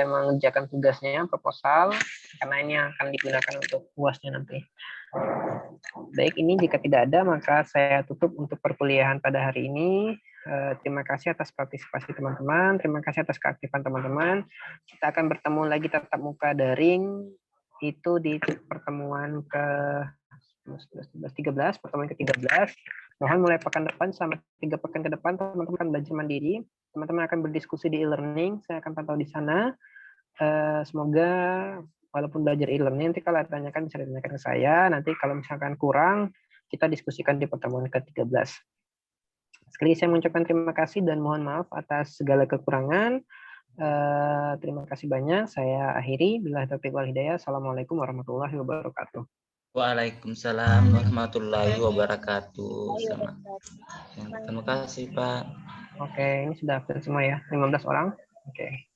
S1: mengerjakan tugasnya, proposal, karena ini akan digunakan untuk UAS-nya nanti. Baik, ini jika tidak ada, maka saya tutup untuk perkuliahan pada hari ini. Terima kasih atas partisipasi teman-teman, terima kasih atas keaktifan teman-teman. Kita akan bertemu lagi tatap muka daring, itu di pertemuan ke-13, pertemuan ke-13. Mohon mulai pekan depan sampai 3 pekan ke depan, teman-teman akan belajar mandiri. Teman-teman akan berdiskusi di e-learning, saya akan pantau di sana. Semoga walaupun belajar e-learning, nanti kalau tanyakan bisa ditanyakan ke saya. Nanti kalau misalkan kurang, kita diskusikan di pertemuan ke-13. Sekali lagi saya mengucapkan terima kasih dan mohon maaf atas segala kekurangan. Terima kasih banyak. Saya akhiri. Billahi taufiq wal hidayah. Assalamualaikum warahmatullahi wabarakatuh.
S4: Waalaikumsalam warahmatullahi wabarakatuh. Terima kasih, Pak.
S1: Oke, ini sudah hampir semua ya, 15 orang. Oke.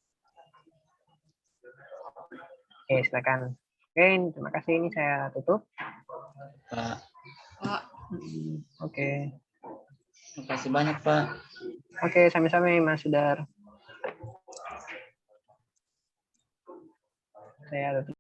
S1: Oke, silakan. Oke, terima kasih. Ini saya tutup.
S4: Pak,
S1: Oke.
S4: terima kasih banyak, Pak.
S1: Oke, sami-sami Mas Sudar. Saya tutup.